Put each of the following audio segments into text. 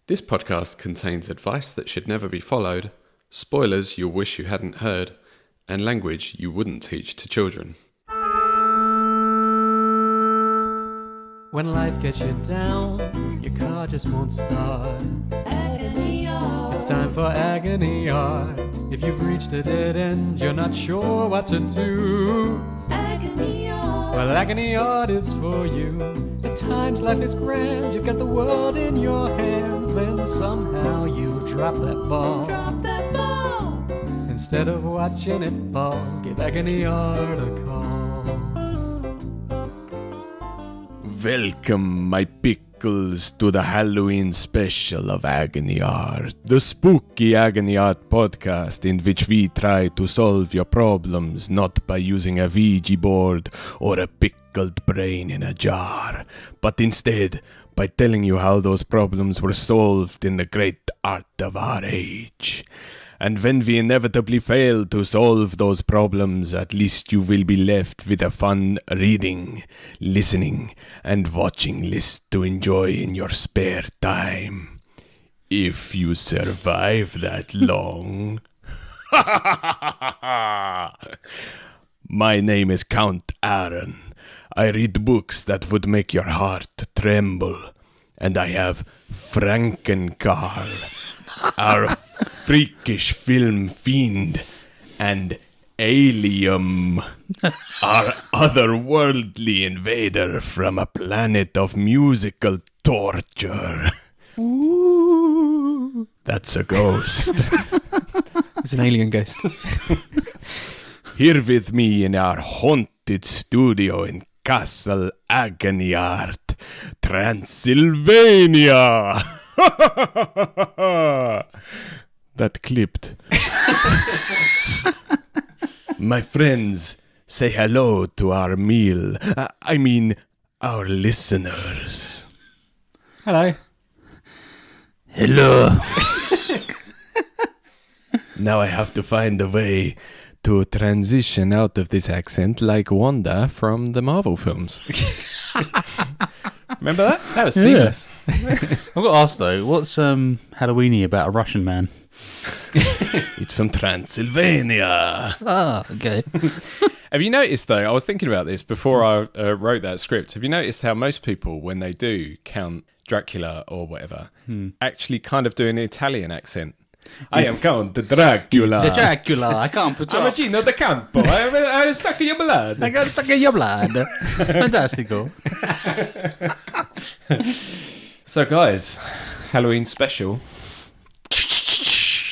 This podcast contains advice that should never be followed, spoilers you'll wish you hadn't heard, and language you wouldn't teach to children. When life gets you down, your car just won't start. Agony Art. It's time for Agony Art. If you've reached a dead end, you're not sure what to do. Agony Art. Well, Agony Art is for you. At times life is grand, you've got the world in your hands. Then somehow you drop that ball. Drop that ball. Instead of watching it fall, give Agony Art a call. Welcome, my pickles, to the Halloween special of Agony Art, the spooky Agony Art podcast in which we try to solve your problems not by using a Ouija board or a pickled brain in a jar, but instead by telling you how those problems were solved in the great art of our age. And when we inevitably fail to solve those problems, at least you will be left with a fun reading, listening, and watching list to enjoy in your spare time. If you survive that long. My name is Count Aaron. I read books that would make your heart tremble. And I have Frankenkarl, our freakish film fiend, and Alien, our otherworldly invader from a planet of musical torture. Ooh. That's a ghost. It's an alien ghost. Here with me in our haunted studio in Castle Agony Art, Transylvania. That clipped. My friends, say hello to our meal. Our listeners. Hello. Hello. Now I have to find a way to transition out of this accent like Wanda from the Marvel films. Remember that? That was seamless. I've got to ask though, what's Halloweeny about a Russian man? It's from Transylvania. Ah, okay. Have you noticed, though, I was thinking about this before I wrote that script. Have you noticed how most people, when they do Count Dracula or whatever, actually kind of do an Italian accent? I am Count Dracula. It's a Dracula. I can't put I'm a Gino de Campo. I suck your blood. I got to suck your blood. Fantastico. So, guys, Halloween special.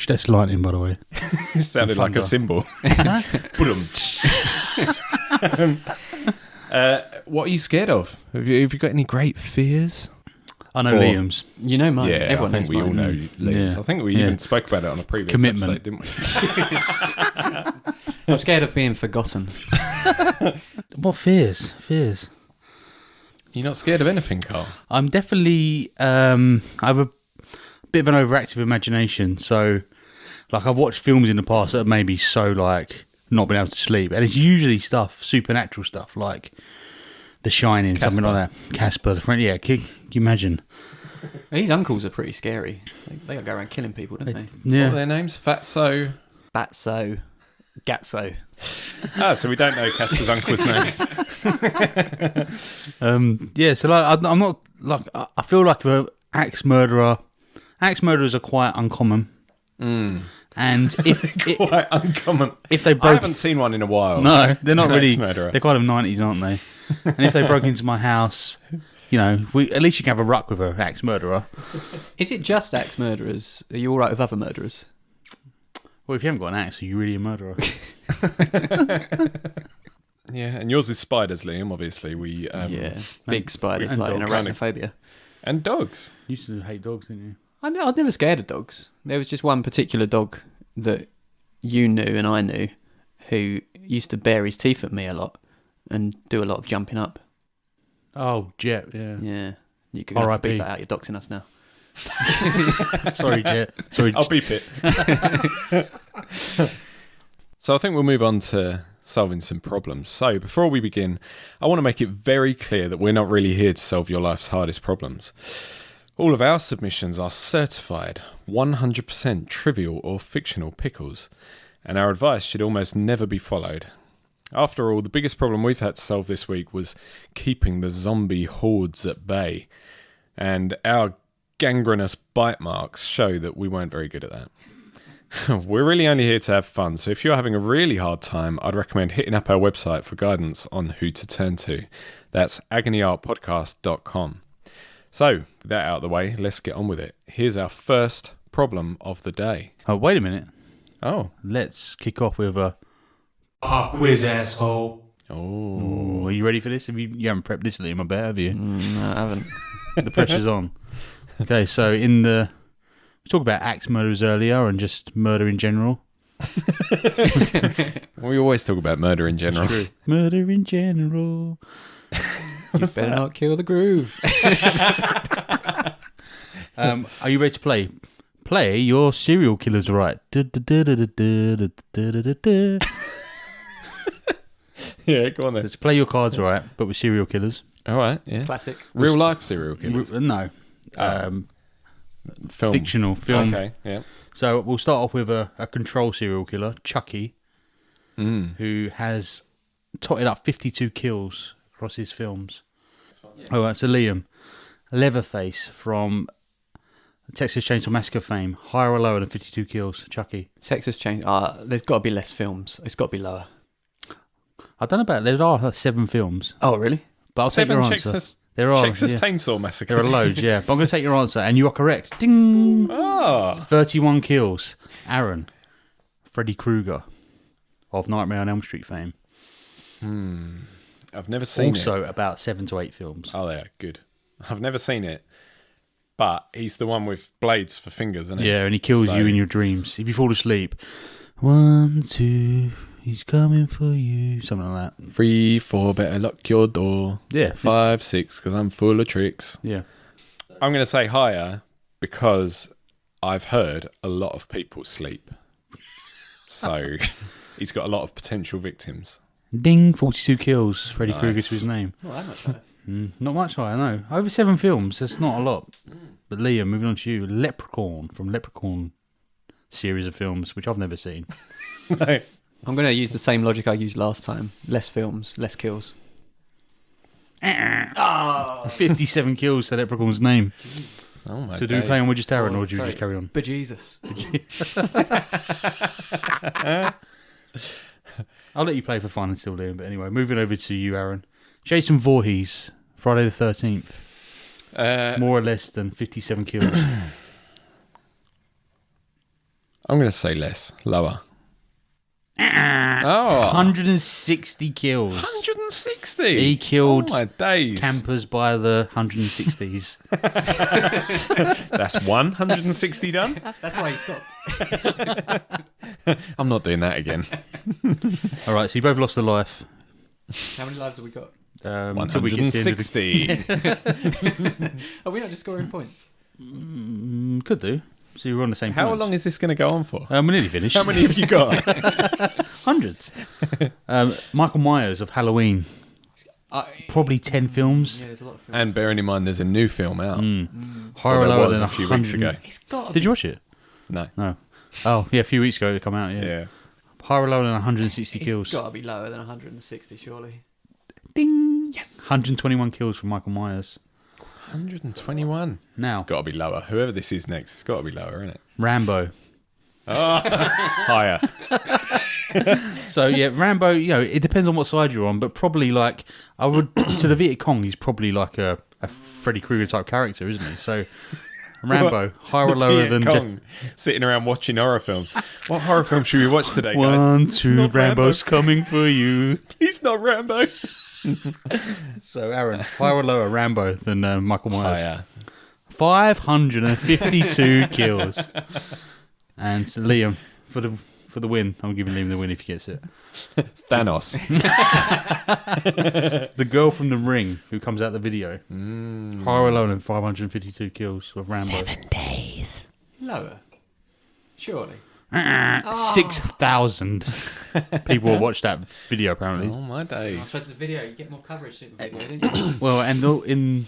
That's lightning, by the way. It sounded like a cymbal. What are you scared of? Have you got any great fears? I know Liam's. You know mine. Yeah, Everyone I think knows we all mine. know Liam's. Yeah. I think we even spoke about it on a previous Commitment. episode, didn't we? I'm scared of being forgotten. What fears? Fears. You're not scared of anything, Carl? I'm definitely. I have a bit of an overactive imagination, so like I've watched films in the past that have made me so like not been able to sleep, and it's usually stuff, supernatural stuff like The Shining, something like that. Casper, the friend. Yeah, can you imagine? These uncles are pretty scary. They go around killing people, don't they? Yeah. What are their names? Fatso? Batso. Gatso. So we don't know Casper's uncle's names. Yeah, so like I'm not like I feel like an axe murderers are quite uncommon. And if Quite uncommon. if they I broke, haven't seen one in a while. no, they're not An really. axe-murderer. They're kind of 90s, aren't they? And if they broke into my house, you know, at least you can have a ruck with an axe murderer. Is it just axe murderers? Are you all right with other murderers? Well, if you haven't got an axe, are you really a murderer? Yeah, and yours is spiders, Liam, obviously. We Big spiders and like an dog, arachnophobia. And dogs. You used to hate dogs, didn't you? I was never scared of dogs. There was just one particular dog that you knew and I knew who used to bare his teeth at me a lot and do a lot of jumping up. Oh, Jet, yeah. Yeah. You could have to R.I.P. beat that out. You're doxing us now. Sorry, Jet. Sorry. I'll beep it. So I think we'll move on to solving some problems. So before we begin, I want to make it very clear that we're not really here to solve your life's hardest problems. All of our submissions are certified 100% trivial or fictional pickles, and our advice should almost never be followed. After all, the biggest problem we've had to solve this week was keeping the zombie hordes at bay, and our gangrenous bite marks show that we weren't very good at that. We're really only here to have fun, so if you're having a really hard time, I'd recommend hitting up our website for guidance on who to turn to. That's agonyartpodcast.com. So, with that out of the way, let's get on with it. Here's our first problem of the day. Oh, wait a minute. Oh. Let's kick off with a pop quiz, asshole. Oh. Are you ready for this? You haven't prepped this, Liam, I bet, have you? No, I haven't. The pressure's on. Okay, so we talked about axe murders earlier and just murder in general. We always talk about murder in general. Murder in general. You better not kill the groove. Are you ready to play? Play your serial killers right. Yeah, go on then. Let's play your cards right, but with serial killers. All right, yeah. Classic. Real life serial killers. No. Film. Fictional film. Okay, yeah. So we'll start off with a control serial killer, Chucky, who has totted up 52 kills across his films. All right, so Liam, Leatherface from Texas Chainsaw Massacre fame, higher or lower than 52 kills, Chucky? Texas Chain. There's got to be less films. It's got to be lower. I don't know about there are 7 films, Oh, really? but I'll take your answer. Texas There are Chainsaw Massacre. There are loads, yeah. But I'm going to take your answer, and you are correct. Ding! Ah. 31 kills. Aaron, Freddy Krueger of Nightmare on Elm Street fame. I've never seen it. Also about 7 to 8 films. Oh, yeah, good. I've never seen it, but he's the one with blades for fingers, isn't he? Yeah, and he kills you in your dreams. If you fall asleep, 1, 2, he's coming for you. Something like that. 3, 4, better lock your door. Yeah. 5, 6, because I'm full of tricks. Yeah. I'm going to say higher because I've heard a lot of people sleep. So he's got a lot of potential victims. Ding, 42 kills. Freddy Nice. Krueger to his name. Not that much higher. Not much higher, no. Over 7 films, that's not a lot. But Liam, moving on to you. Leprechaun from Leprechaun series of films, which I've never seen. No. I'm going to use the same logic I used last time. Less films, less kills. 57 kills to Leprechaun's name. Oh my So do we play on with just Aaron, or do you Sorry. just carry on? Bejesus. I'll let you play for fun until then. But anyway, moving over to you, Aaron. Jason Voorhees, Friday the 13th. More or less than 57 kills. I'm going to say less. Lower. Oh. 160 kills. 160? He killed Oh my days. campers by the 160s. That's 160 done? That's why he stopped. I'm not doing that again. All right, so you both lost a life. How many lives have we got? Until we get to the end of the- 160. Are we not just scoring points? Could do. So you're on the same How points. long is this going to go on for? We're nearly finished. How many have you got? Hundreds. Michael Myers of Halloween. Probably 10 films. Yeah, there's a lot of films. And bearing in mind there's a new film out. Higher or Well, there lower was than a few weeks 100. ago. It's got Did you watch it? No. No. Oh, yeah, a few weeks ago it come out, yeah. Yeah. Higher or lower than 160 kills. It's got to be lower than 160, surely. Ding! Yes! 121 kills from Michael Myers. 121. Now, It's got to be lower. Whoever this is next, it's got to be lower, isn't it? Rambo. Higher. So, yeah, Rambo, it depends on what side you're on, but probably like, I would, to the Viet Cong, he's probably like a Freddy Krueger type character, isn't he? So, Rambo, higher or lower than... Kong, sitting around watching horror films. What horror film should we watch today, guys? 1, 2, Not Rambo's coming for you. He's not Rambo. So, Aaron, higher or lower Rambo than Michael Myers? Higher. 552 kills. And Liam, for the win. I'm giving Liam the win if he gets it. Thanos. The girl from The Ring, who comes out the video. Higher or lower than 552 kills of Rambo. 7 days. Lower. Surely. 6,000 people watched that video, apparently. Oh, my I days. suppose the video, you get more coverage in the video, don't you? Well, and in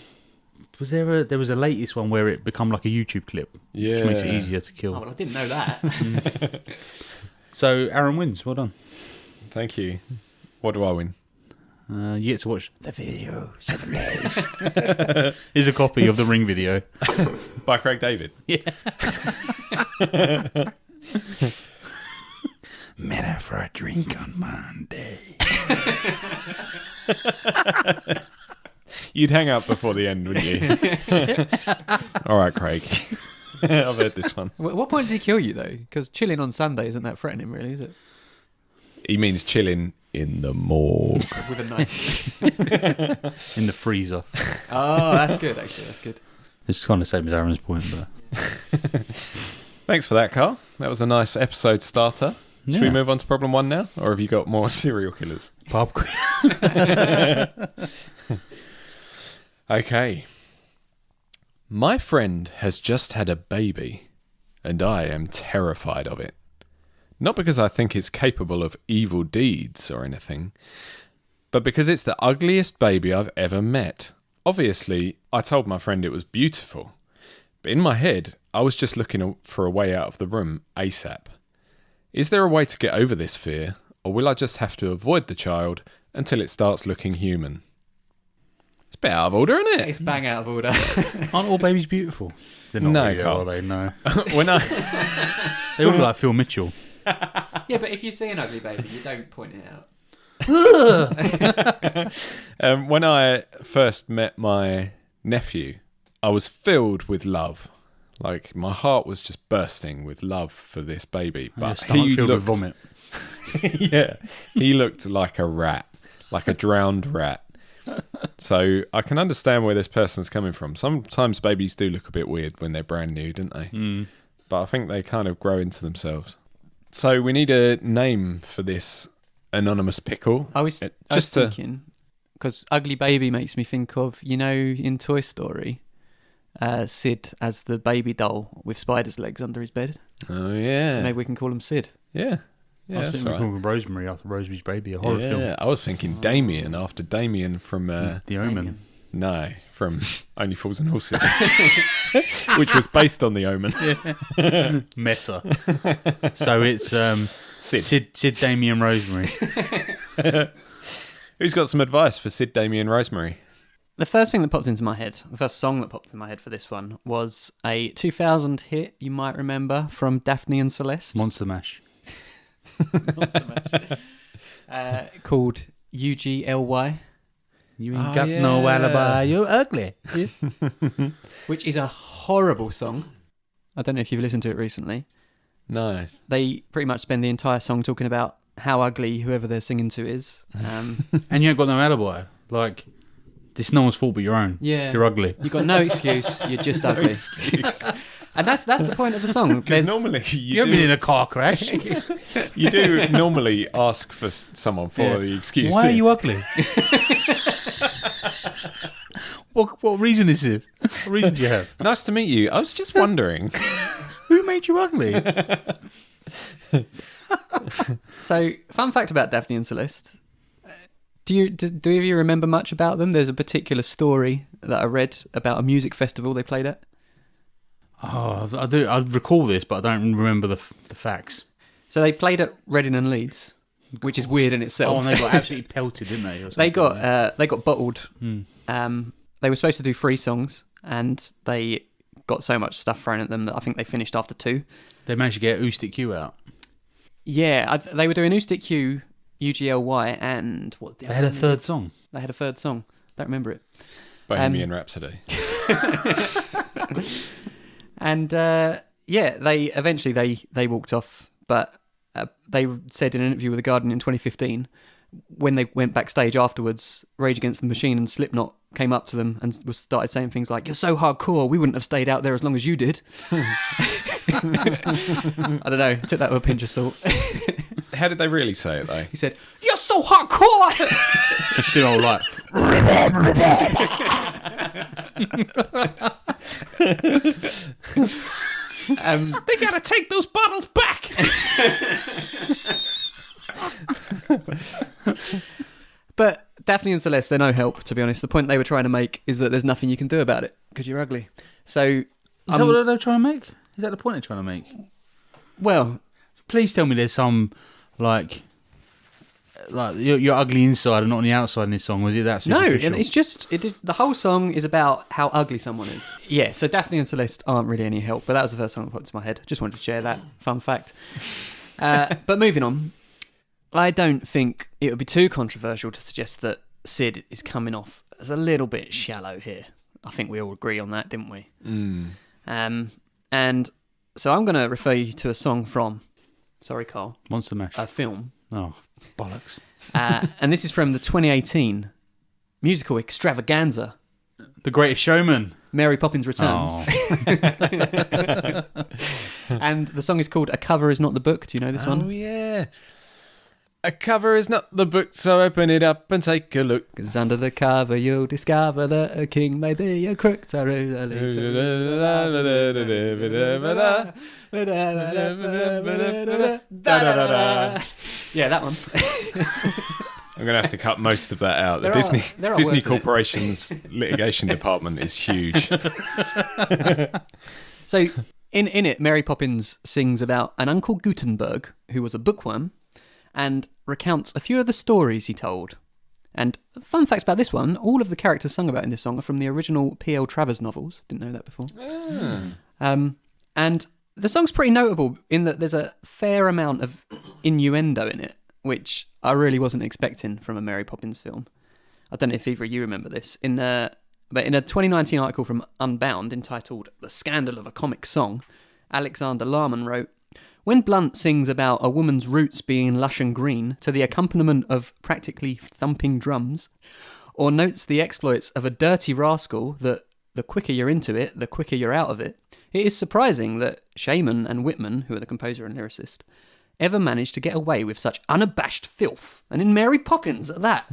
Was there was a latest one where it become like a YouTube clip, Yeah. which makes it easier to Oh, kill. well, I didn't know that. So Aaron wins. Well done. Thank you. What do I win? You get to watch the video 7 days. Here's a copy of the Ring video. By Craig David. Met her for a drink on Monday. You'd hang up before the end, wouldn't you? All right, Craig. I've heard this one. At what point does he kill you, though? Because chilling on Sunday isn't that threatening, really, is it? He means chilling in the morgue. With a knife. In the freezer. Oh, that's good, actually. That's good. It's kind of the same as Aaron's point, but Thanks for that, Carl. That was a nice episode starter. Should we Yeah. move on to problem 1 now? Or have you got more serial killers? pub. Okay. My friend has just had a baby, and I am terrified of it. Not because I think it's capable of evil deeds or anything, but because it's the ugliest baby I've ever met. Obviously, I told my friend it was beautiful, but in my head, I was just looking for a way out of the room ASAP. Is there a way to get over this fear, or will I just have to avoid the child until it starts looking human? It's a bit out of order, isn't it? It's bang out of order. Aren't all babies beautiful? They're not No, really, Carl. are they? No. When I They all look like Phil Mitchell. Yeah, but if you see an ugly baby, you don't point it out. when I first met my nephew, I was filled with love. Like my heart was just bursting with love for this baby. Your But stomach he filled with looked, vomit. yeah, he looked like a rat, like a drowned rat. So I can understand where this person's coming from. Sometimes babies do look a bit weird when they're brand new, don't they? Mm. But I think they kind of grow into themselves. So we need a name for this anonymous pickle. I was Just to- thinking, because ugly baby makes me think of, you know, in Toy Story, Sid as the baby doll with spider's legs under his bed. Oh yeah, So maybe we can call him Sid. yeah. I Yeah, was that's thinking right. we called Rosemary after Rosemary's Baby, a horror film. Yeah, I was thinking Damien after Damien from The Omen. no, from Only Fools and Horses, which was based on The Omen. Meta. So it's Sid, Damien, Rosemary. Who's got some advice for Sid, Damien, Rosemary? The first thing that popped into my head, the first song that popped in my head for this one was a 2000 hit, you might remember, from Daphne and Celeste. Monster Mash. Called UGLY, You ain't got no alibi, you're ugly. which is a horrible song. I don't know if you've listened to it recently. No. They pretty much spend the entire song talking about how ugly whoever they're singing to is. And you ain't got no alibi. Like, this is no one's fault but your own. Yeah. You're ugly. You've got no excuse, you're just ugly. And that's the point of the song. Because There's- normally You haven't been in a car crash. you do normally ask for someone for Yeah. the excuse. Why to- are you ugly? What reason is this? What reason do you have? Nice to meet you. I was just wondering. Who made you ugly? So, fun fact about Daphne and Celeste. Do any of you remember much about them? There's a particular story that I read about a music festival they played at. Oh, I do. I recall this, but I don't remember the facts. So they played at Reading and Leeds, which is weird in Oh, itself. and they got absolutely pelted, didn't they? or they something? got bottled. Hmm. They were supposed to do 3 songs, and they got so much stuff thrown at them that I think they finished after 2. They managed to get Oostic Q out. Yeah, they were doing Oostic Q, UGLY, and what? They had a third song. They had a third song. Don't remember it. Bohemian Rhapsody. And they eventually they walked off, but they said in an interview with The Guardian in 2015, when they went backstage afterwards, Rage Against the Machine and Slipknot came up to them and started saying things like, "You're so hardcore, we wouldn't have stayed out there as long as you did." I don't know, took that with a pinch of salt. How did they really say it though? He said, "You're so hardcore." It's still all right. They gotta take those bottles back. But Daphne and Celeste, they're no help, to be honest. The point they were trying to make is that there's nothing you can do about it because you're ugly. So, Is that what they're trying to make? Is that the point they're trying to make? well, Please tell me there's some like you're ugly inside and not on the outside in this song. Was it that no, superficial? and it's just the whole song is about how ugly someone is. Yeah, so Daphne and Celeste aren't really any help, but that was the first song that popped into my head. Just wanted to share that fun fact. But moving on, I don't think it would be too controversial to suggest that Sid is coming off as a little bit shallow here. I think we all agree on that, didn't we? And so I'm going to refer you to a song from, sorry, Carl, Monster Mash. a film. Oh, bollocks. And this is from the 2018 musical extravaganza, The Greatest Showman. Mary Poppins Returns. Oh. And the song is called A Cover Is Not the Book. Do you know this one? Oh, yeah. A cover is not the book, so open it up and take a look. Because under the cover you'll discover that a king may be a crook. Yeah, that one. I'm going to have to cut most of that out. The There are Disney words in it. Corporation's litigation department is huge. So in it, Mary Poppins sings about an Uncle Gutenberg who was a bookworm and recounts a few of the stories he told. And fun fact about this one, all of the characters sung about in this song are from the original P.L. Travers novels. Didn't know that before. And the song's pretty notable in that there's a fair amount of innuendo in it, which I really wasn't expecting from a Mary Poppins film. I don't know if either of you remember this. But in a 2019 article from Unbound entitled The Scandal of a Comic Song, Alexander Larman wrote, when Blunt sings about a woman's roots being lush and green to the accompaniment of practically thumping drums, or notes the exploits of a dirty rascal that the quicker you're into it, the quicker you're out of it, it is surprising that Shaman and Whitman, who are the composer and lyricist, ever managed to get away with such unabashed filth, and in Mary Poppins at that.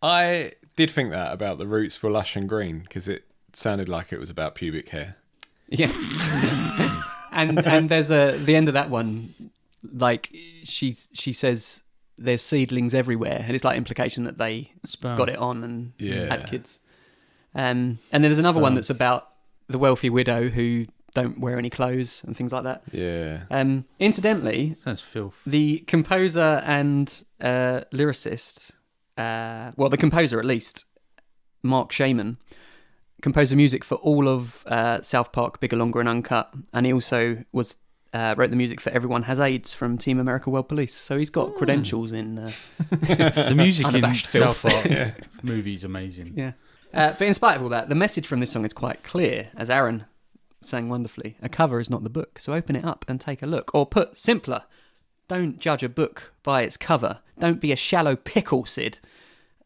I did think that about the roots were lush and green because it sounded like it was about pubic hair. Yeah. and there's the end of that one, like she says there's seedlings everywhere, and it's like implication that they got it on and had kids. And then there's another one that's about the wealthy widow who don't wear any clothes and things like that. Yeah. Incidentally, Sounds filth. the composer and lyricist, the composer at least, Mark Shaman, composed the music for all of South Park, Bigger, Longer and Uncut, and he also wrote the music for Everyone Has AIDS from Team America World Police. So he's got credentials in The music in Unabashed South filth. Park movie's amazing. yeah. But in spite of all that, the message from this song is quite clear, as Aaron sang wonderfully. A cover is not the book, so open it up and take a look. Or put simpler, don't judge a book by its cover. Don't be a shallow pickle, Sid.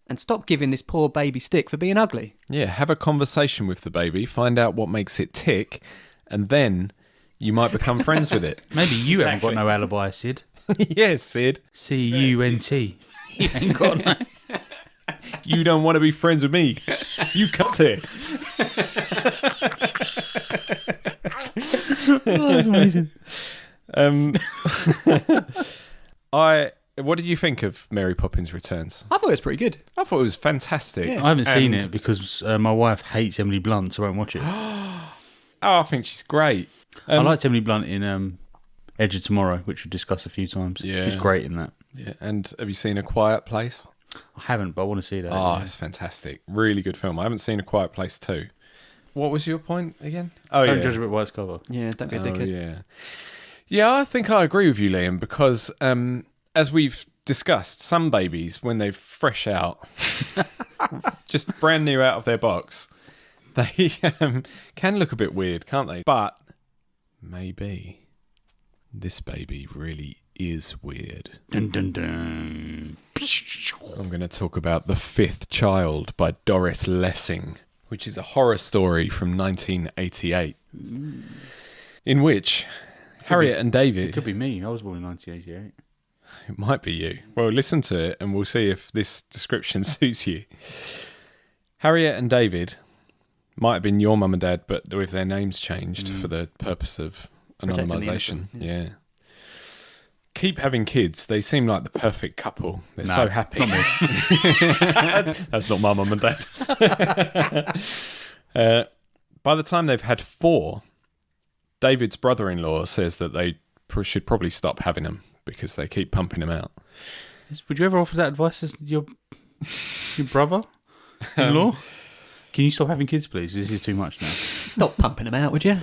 And stop giving this poor baby stick for being ugly. Yeah, have a conversation with the baby, find out what makes it tick, and then you might become friends with it. Maybe you haven't got no alibi, Sid. Yes, Sid. C-U-N-T. You ain't got no... You don't want to be friends with me. You cut it. Oh, that's amazing. What did you think of Mary Poppins Returns? I thought it was pretty good. I thought it was fantastic. Yeah. I haven't seen And- it because my wife hates Emily Blunt, so I won't watch it. Oh, I think she's great. I liked Emily Blunt in Edge of Tomorrow, which we've discussed a few times. Yeah. She's great in that. Yeah, and have you seen A Quiet Place? I haven't, but I want to see that. Oh, it's fantastic. Really good film. I haven't seen A Quiet Place 2. What was your point again? Oh, Don't yeah. judge a book by its cover. Yeah, don't be a Oh, dickhead. yeah. Yeah, I think I agree with you, Liam, because as we've discussed, some babies, when they're fresh out, just brand new out of their box, they can look a bit weird, can't they? But maybe this baby really is weird. Dun, dun, dun. I'm going to talk about The Fifth Child by Doris Lessing, which is a horror story from 1988, in which Harriet and David... It could be me. I was born in 1988. It might be you. Well, listen to it and we'll see if this description suits you. Harriet and David might have been your mum and dad, but with their names changed for the purpose of Protecting the anonymisation. innocent, Yeah. keep having kids. They seem like the perfect couple. They're No, so happy. not me. That's not my mum and dad. By the time they've had 4, David's brother-in-law says that they should probably stop having them because they keep pumping them out. Would you ever offer that advice to your brother-in-law? Can you stop having kids, please? This is too much now. Stop pumping them out, would you?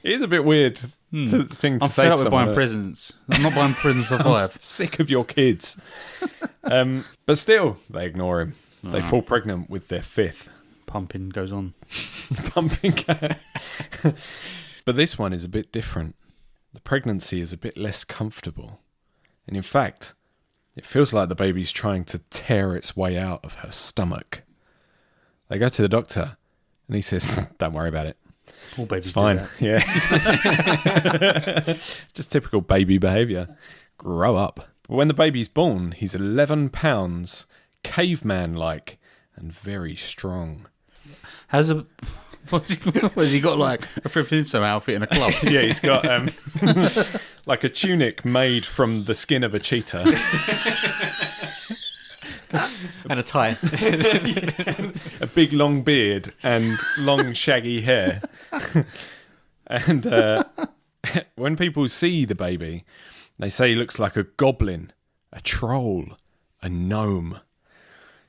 It is a bit weird thing to I'm say fed to up with someone. buying presents. I'm not buying presents for I'm 5. sick of your kids. But still, they ignore him. They fall pregnant with their 5th. Pumping goes on. Pumping. But this one is a bit different. The pregnancy is a bit less comfortable. And in fact, it feels like the baby's trying to tear its way out of her stomach. They go to the doctor and he says, don't worry about it. All babies It's fine. do that. Yeah. Just typical baby behaviour. Grow up. But when the baby's born, he's 11 pounds, caveman-like, and very strong. Has he got like a Flipinso outfit and a club? Yeah, he's got like a tunic made from the skin of a cheetah. And a tie. A big long beard and long shaggy hair. And when people see the baby, they say he looks like a goblin, a troll, a gnome.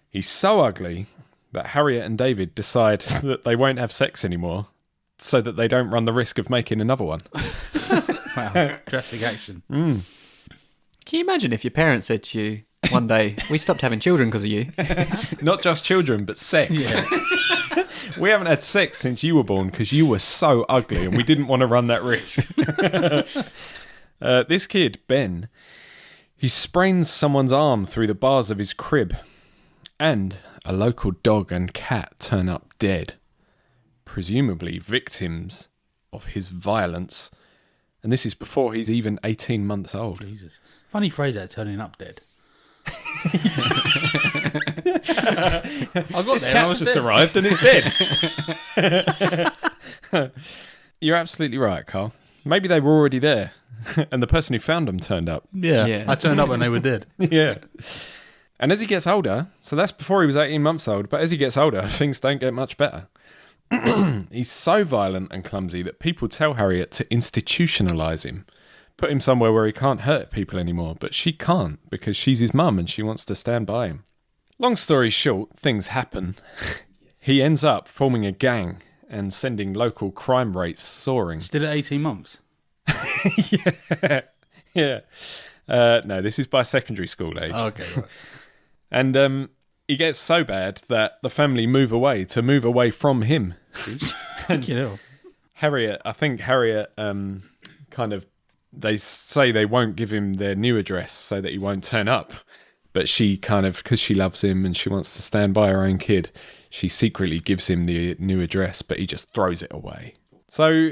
He's so ugly that Harriet and David decide that they won't have sex anymore so that they don't run the risk of making another one. Wow, drastic action. Can you imagine if your parents said to you one day, we stopped having children because of you? Not just children, but sex. Yeah. We haven't had sex since you were born because you were so ugly and we didn't want to run that risk. This kid, Ben, he sprains someone's arm through the bars of his crib, and a local dog and cat turn up dead, presumably victims of his violence. And this is before he's even 18 months old. Jesus. Funny phrase that, turning up dead. I got there and I was just dead. arrived and it's dead. You're absolutely right, Carl. Maybe they were already there and the person who found them turned up. Yeah. Yeah. I turned up when they were dead. Yeah. And as he gets older, so that's before he was 18 months old, but as he gets older, things don't get much better. He's so violent and clumsy that people tell Harriet to institutionalise him, put him somewhere where he can't hurt people anymore, but she can't because she's his mum and she wants to stand by him. Long story short, things happen. He ends up forming a gang and sending local crime rates soaring. Still at 18 months. Yeah. No, this is by secondary school age. Oh, okay, right. And he gets so bad that the family move away from him. You know. I think Harriet kind of, they say they won't give him their new address so that he won't turn up. But she kind of, because she loves him and she wants to stand by her own kid, she secretly gives him the new address, but he just throws it away. So,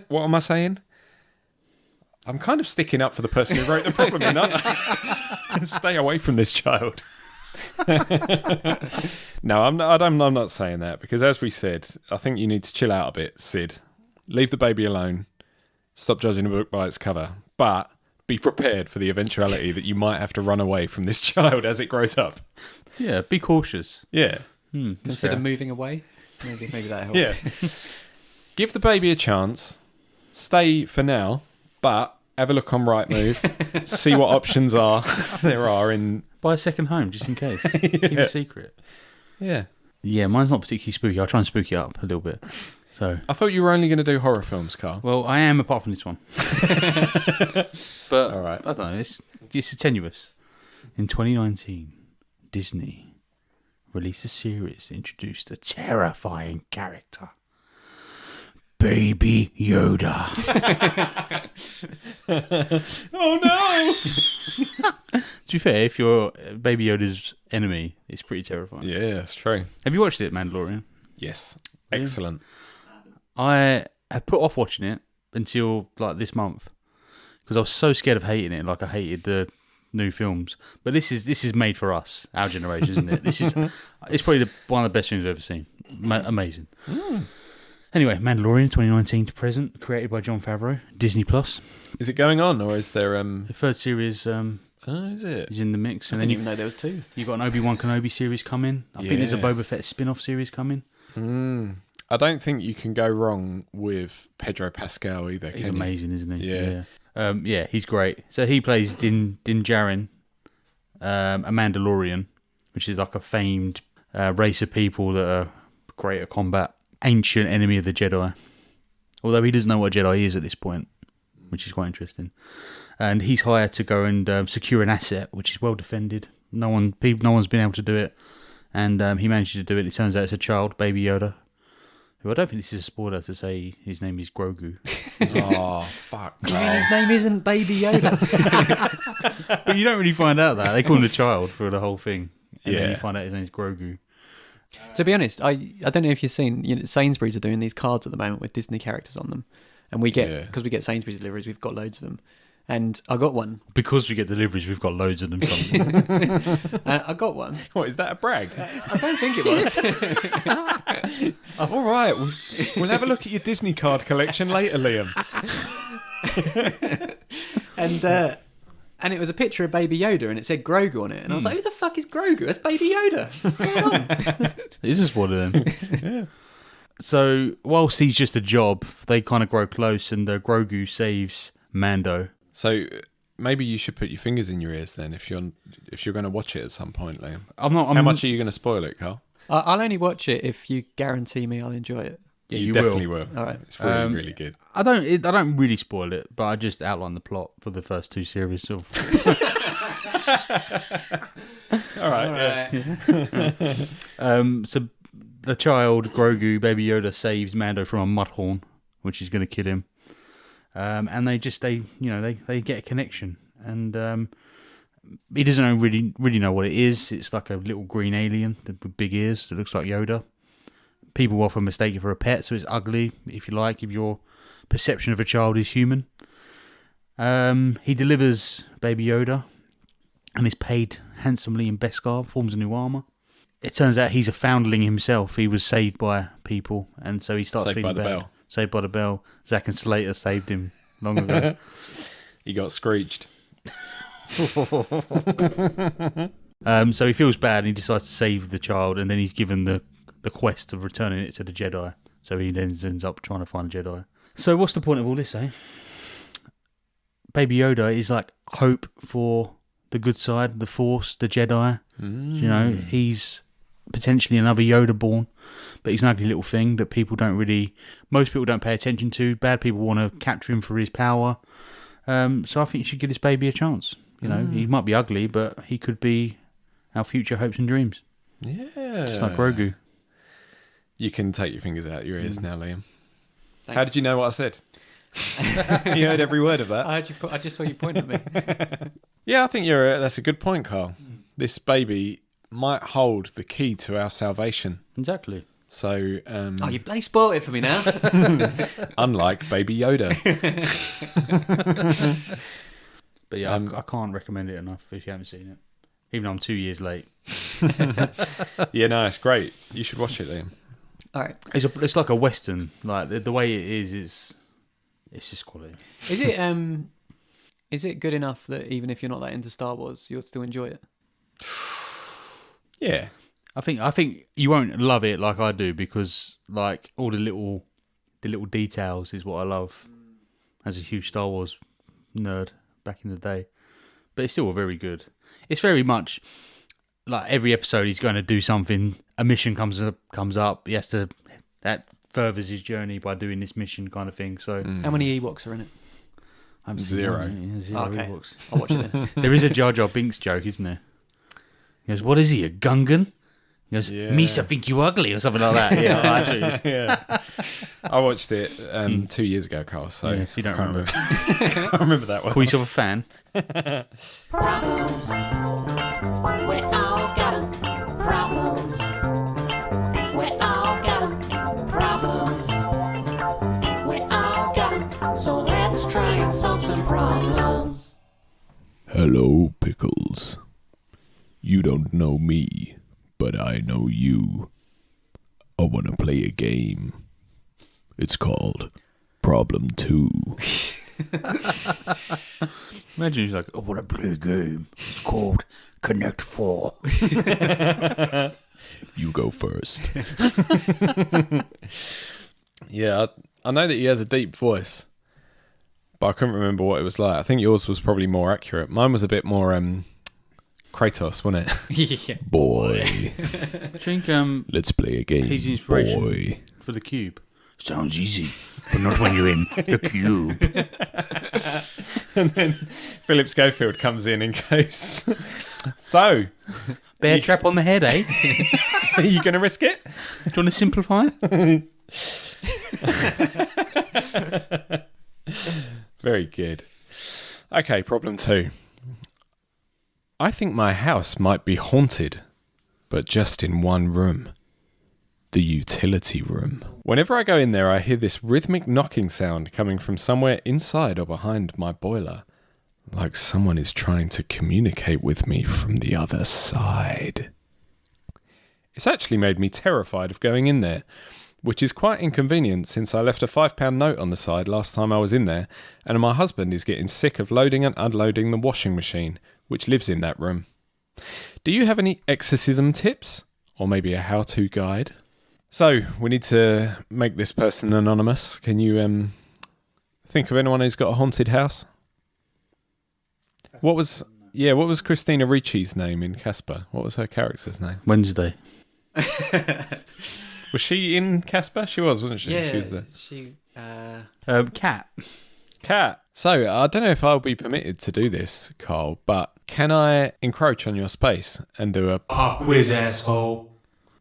what am I saying? I'm kind of sticking up for the person who wrote the problem, aren't I? Stay away from this child. No, I'm not saying that because, as we said, I think you need to chill out a bit, Sid. Leave the baby alone. Stop judging a book by its cover. But be prepared for the eventuality that you might have to run away from this child as it grows up. Yeah, be cautious. Yeah. Consider moving away. Maybe that helps. Yeah. Give the baby a chance. Stay for now, but have a look on Rightmove. See what options there are in. Buy a second home just in case. Keep it secret. Yeah. Yeah, mine's not particularly spooky. I'll try and spook it up a little bit. So, I thought you were only going to do horror films, Carl. well, I am apart from this one. But All right. I don't know. It's tenuous. In 2019, Disney released a series that introduced a terrifying character. Baby Yoda. Oh no! To be fair, if you're Baby Yoda's enemy, it's pretty terrifying. Yeah, it's true. Have you watched it, Mandalorian? Yes. Excellent. I had put off watching it until like this month because I was so scared of hating it. Like I hated the new films, but this is made for us, our generation, isn't it? It's probably one of the best things I've ever seen. Amazing. Anyway, Mandalorian 2019 to present, created by Jon Favreau, Disney Plus. Is it going on, or is there The third series is it? is in the mix, I and didn't then even know there was two. you've got an Obi-Wan Kenobi series coming. I think there's a Yeah. Boba Fett spin-off series coming. I don't think you can go wrong with Pedro Pascal either. He's can you? amazing, isn't he? Yeah. Yeah, he's great. So he plays Din Djarin, a Mandalorian, which is like a famed race of people that are great at combat. Ancient enemy of the Jedi. Although he doesn't know what a Jedi is at this point, which is quite interesting. And he's hired to go and secure an asset, which is well defended. No one's been able to do it. And he manages to do it. It turns out it's a child, Baby Yoda. Who I don't think this is a spoiler to say his name is Grogu. Oh, fuck. Do you mean his name isn't Baby Yoda? But you don't really find out that. They call him a child for the whole thing. And then Yeah. you find out his name's Grogu. To be honest, I don't know if you've seen, Sainsbury's are doing these cards at the moment with Disney characters on them, and we get, because we get Sainsbury's deliveries, we've got loads of them, and I got one. Because we get deliveries, we've got loads of them. I got one. What, is that a brag? I don't think it was. All right, we'll have a look at your Disney card collection later, Liam. And it was a picture of Baby Yoda, and it said Grogu on it, and I was like, "Who the fuck is Grogu? That's Baby Yoda. What's going on?" This is one of them. Yeah. So, whilst he's just a job, they kind of grow close, and Grogu saves Mando. So maybe you should put your fingers in your ears then if you're going to watch it at some point, Liam. How much are you going to spoil it, Carl? I'll only watch it if you guarantee me I'll enjoy it. Yeah, you you definitely will. All right. It's really, really good. I don't really spoil it, but I just outline the plot for the first two series. So. All right. So the child Grogu, Baby Yoda, saves Mando from a mudhorn, which is going to kill him. And they get a connection, and he doesn't really know what it is. It's like a little green alien with big ears that looks like Yoda. People often mistake it for a pet, so it's ugly, if you like, if your perception of a child is human. He delivers Baby Yoda and is paid handsomely in Beskar, forms a new armour. It turns out he's a foundling himself. He was saved by people, and so he starts Saved feeling by the bad. Bell. Saved by the Bell. Zack and Slater saved him long ago. He got screeched. So he feels bad and he decides to save the child, and then he's given the quest of returning it to the Jedi. So he then ends up trying to find a Jedi. So what's the point of all this, eh? Baby Yoda is like hope for the good side, the Force, the Jedi. You know, he's potentially another Yoda born, but he's an ugly little thing that most people don't pay attention to. Bad people want to capture him for his power. So I think you should give this baby a chance. You know, he might be ugly, but he could be our future hopes and dreams. Yeah. Just like Grogu. You can take your fingers out your ears now, Liam. Thanks. How did you know what I said? You heard every word of that. I just saw you point at me. Yeah, I think that's a good point, Carl. This baby might hold the key to our salvation. Exactly. So, You bloody spoiled it for me now. unlike Baby Yoda. But yeah, I can't recommend it enough if you haven't seen it. Even though I'm 2 years late. Yeah, no, it's great. You should watch it, Liam. All right. It's like a Western. Like the way it is, it's just quality. Is it good enough that even if you're not that into Star Wars, you'll still enjoy it? Yeah. I think you won't love it like I do, because like all the little details is what I love as a huge Star Wars nerd back in the day. But it's still very good. It's very much like every episode he's going to do something. A mission comes up. He has to, that furthers his journey by doing this mission kind of thing. So How many Ewoks are in it? I haven't seen Zero. one. Yeah, zero Okay. Ewoks. I'll watch it then. There is a Jar Jar Binks joke, isn't there? He goes, "What is he, a Gungan?" He goes, Yeah. "Misa think you ugly," or something like that. Yeah, actually. Yeah. I watched it 2 years ago, Carl, so Yeah, so you don't I can't remember. I can't remember that one. Call yourself a fan. Problems. We all got 'em. Problems. We all got 'em. Problems. We all got 'em. So let's try and solve some problems. Hello, Pickles. You don't know me, but I know you. I want to play a game. It's called Problem 2. Imagine he's like, oh, what a blue game. It's called Connect 4. You go first. Yeah, I know that he has a deep voice, but I couldn't remember what it was like. I think yours was probably more accurate. Mine was a bit more Kratos, wasn't it? Yeah. Boy. I think Let's play a game. his inspiration Boy. for the cube. Sounds easy, but not when you're in the cube. And then Philip Schofield comes in and goes, so, Bear trap on the head, eh? are you going to risk it? Do you want to simplify? Very good. Okay, problem 2. I think my house might be haunted, but just in one room. The utility room. Whenever I go in there, I hear this rhythmic knocking sound coming from somewhere inside or behind my boiler. Like someone is trying to communicate with me from the other side. It's actually made me terrified of going in there, which is quite inconvenient since I left a £5 note on the side last time I was in there, and my husband is getting sick of loading and unloading the washing machine, which lives in that room. Do you have any exorcism tips? Or maybe a how-to guide? So, we need to make this person anonymous. Can you think of anyone who's got a haunted house? What was Christina Ricci's name in Casper? What was her character's name? Wednesday. Was she in Casper? She was, wasn't she? Yeah, She was there. she. Cat. Cat. So, I don't know if I'll be permitted to do this, Carl, but can I encroach on your space and do a Pop quiz, asshole.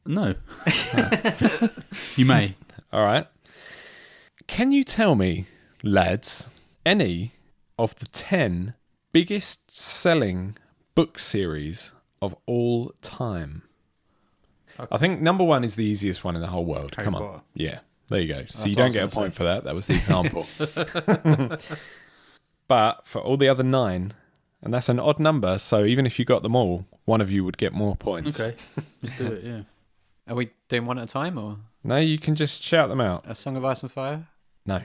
No. You may. All right. Can you tell me, lads, any of the 10 biggest selling book series of all time? I think number 1 is the easiest one in the whole world. Harry Come on. Potter. Yeah, there you go. So what you I don't was get a gonna point say. for that. That was the example. But for all the other 9, and that's an odd number, so even if you got them all, one of you would get more points. Okay. Let's do it, yeah. Are we doing one at a time or No, you can just shout them out. A Song of Ice and Fire? No,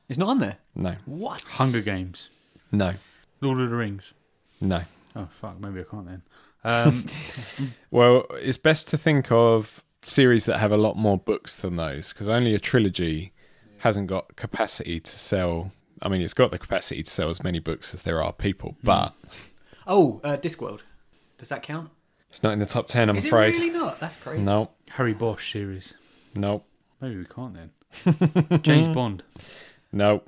It's not on there. no, What? Hunger Games. no, Lord of the Rings. no. Oh, fuck. Maybe I can't then. Well, it's best to think of series that have a lot more books than those, because only a trilogy hasn't got capacity to sell. I mean, it's got the capacity to sell as many books as there are people, but Oh, Discworld. Does that count? it's not in the top 10, I'm Is afraid. it really not? That's crazy. No, Harry Bosch series. no, Maybe we can't then. James Bond. no.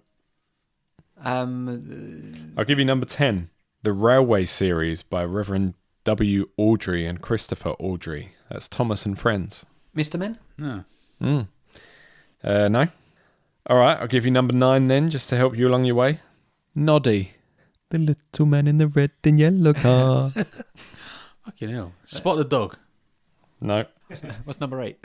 I'll give you number 10. The Railway series by Reverend W. Awdry and Christopher Awdry. That's Thomas and Friends. Mr. Men? No. No. All right, I'll give you number 9 then, just to help you along your way. Noddy. The little man in the red and yellow car. Fucking hell. Spot the Dog. No. What's number 8?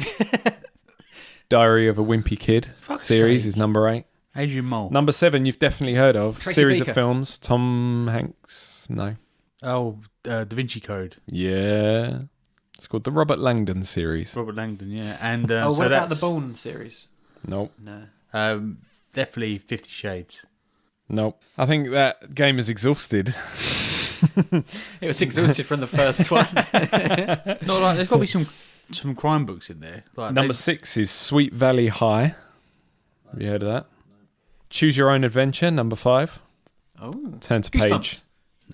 Diary of a Wimpy Kid Fuck's series sake. is number 8. Adrian Mole. Number 7 you've definitely heard of. Tracy Series Beaker. of films. Tom Hanks. No. Oh, Da Vinci Code. Yeah. It's called the Robert Langdon series. Robert Langdon, yeah. And Oh, so what about the that's, Bourne series? Nope. No. Definitely 50 Shades. Nope. I think that game is exhausted. It was exhausted from the first one. Not like there's got to be some crime books in there. Like Number 6 is Sweet Valley High. Have you heard of that? Choose Your Own Adventure, number 5. Oh. Turn to page. Goosebumps.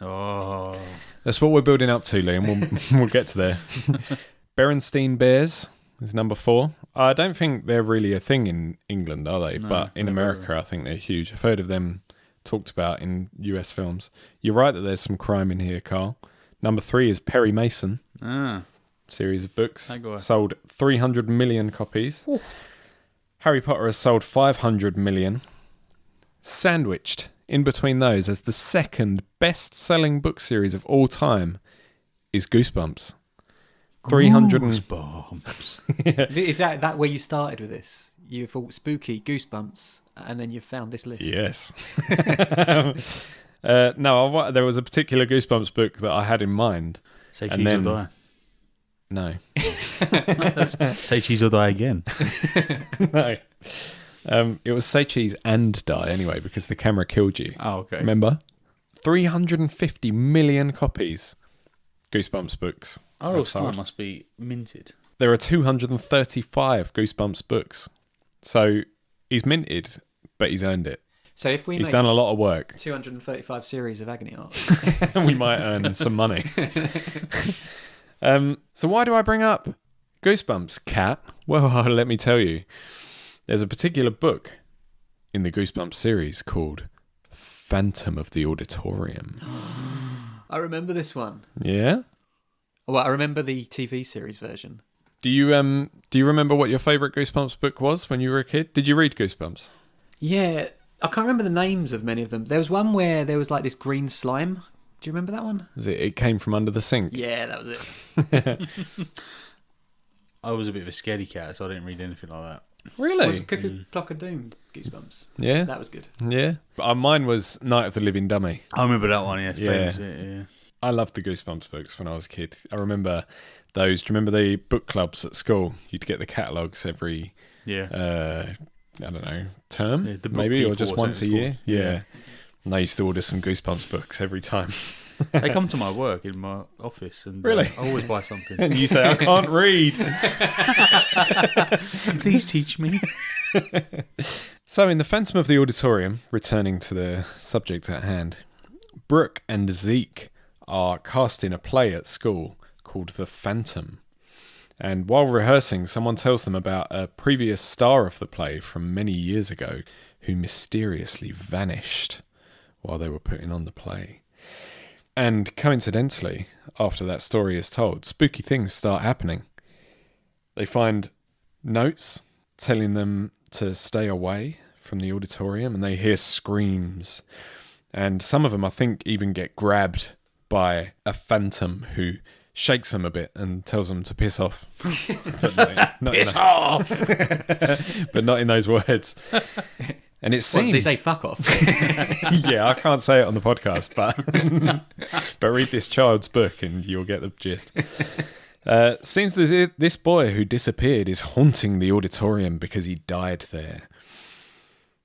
Oh. That's what we're building up to, Liam. We'll get to there. Berenstein Bears is number 4. I don't think they're really a thing in England, are they? No, but in never America, I think they're huge. I've heard of them talked about in US films. You're right that there's some crime in here, Carl. Number 3 is Perry Mason. Ah. Series of books. That guy. Sold 300 million copies. Ooh. Harry Potter has sold 500 million. Sandwiched in between those as the second best-selling book series of all time is Goosebumps. 300 and- Goosebumps. Is that where you started with this? You thought spooky, Goosebumps, and then you found this list. Yes. No, there was a particular Goosebumps book that I had in mind. Say And cheese then- or die. No. Say cheese or die again. No. It was say cheese and die anyway because the camera killed you. Oh, okay. Remember? 350 million copies. Goosebumps books. Our have style sold. must be minted. There are 235 Goosebumps books. So he's minted, but he's earned it. So if we He's make done a lot of work. 235 series of Agony Art, We might earn some money. So why do I bring up Goosebumps, Kat? Well, let me tell you. There's a particular book in the Goosebumps series called Phantom of the Auditorium. I remember this one. Yeah? Well, I remember the TV series version. Do you remember what your favourite Goosebumps book was when you were a kid? Did you read Goosebumps? Yeah, I can't remember the names of many of them. There was one where there was like this green slime. Do you remember that one? Was it Came From Under the Sink? Yeah, that was it. I was a bit of a scaredy cat, so I didn't read anything like that. Really? Was Cuckoo Clock of Doom Goosebumps? Yeah? That was good. Yeah. Mine was Night of the Living Dummy. I remember that one, yeah. Yeah. Famous, yeah. I loved the Goosebumps books when I was a kid. I remember those. Do you remember the book clubs at school? You'd get the catalogues every, Yeah. I don't know, term Yeah, the book maybe, or people just or once a something year. it's Yeah. called. Yeah. And I used to order some Goosebumps books every time. They come to my work in my office, and Really? I always buy something. And you say, I can't read. Please teach me. So in the Phantom of the Auditorium, returning to the subject at hand, Brooke and Zeke are cast in a play at school called The Phantom. And while rehearsing, someone tells them about a previous star of the play from many years ago who mysteriously vanished while they were putting on the play. And coincidentally, after that story is told, spooky things start happening. They find notes telling them to stay away from the auditorium, and they hear screams. And some of them, I think, even get grabbed by a phantom who shakes them a bit and tells them to piss off. But piss off! But not in those words. And it What, seems... did they say fuck off? Yeah, I can't say it on the podcast, but read this child's book and you'll get the gist. Seems that this boy who disappeared is haunting the auditorium because he died there.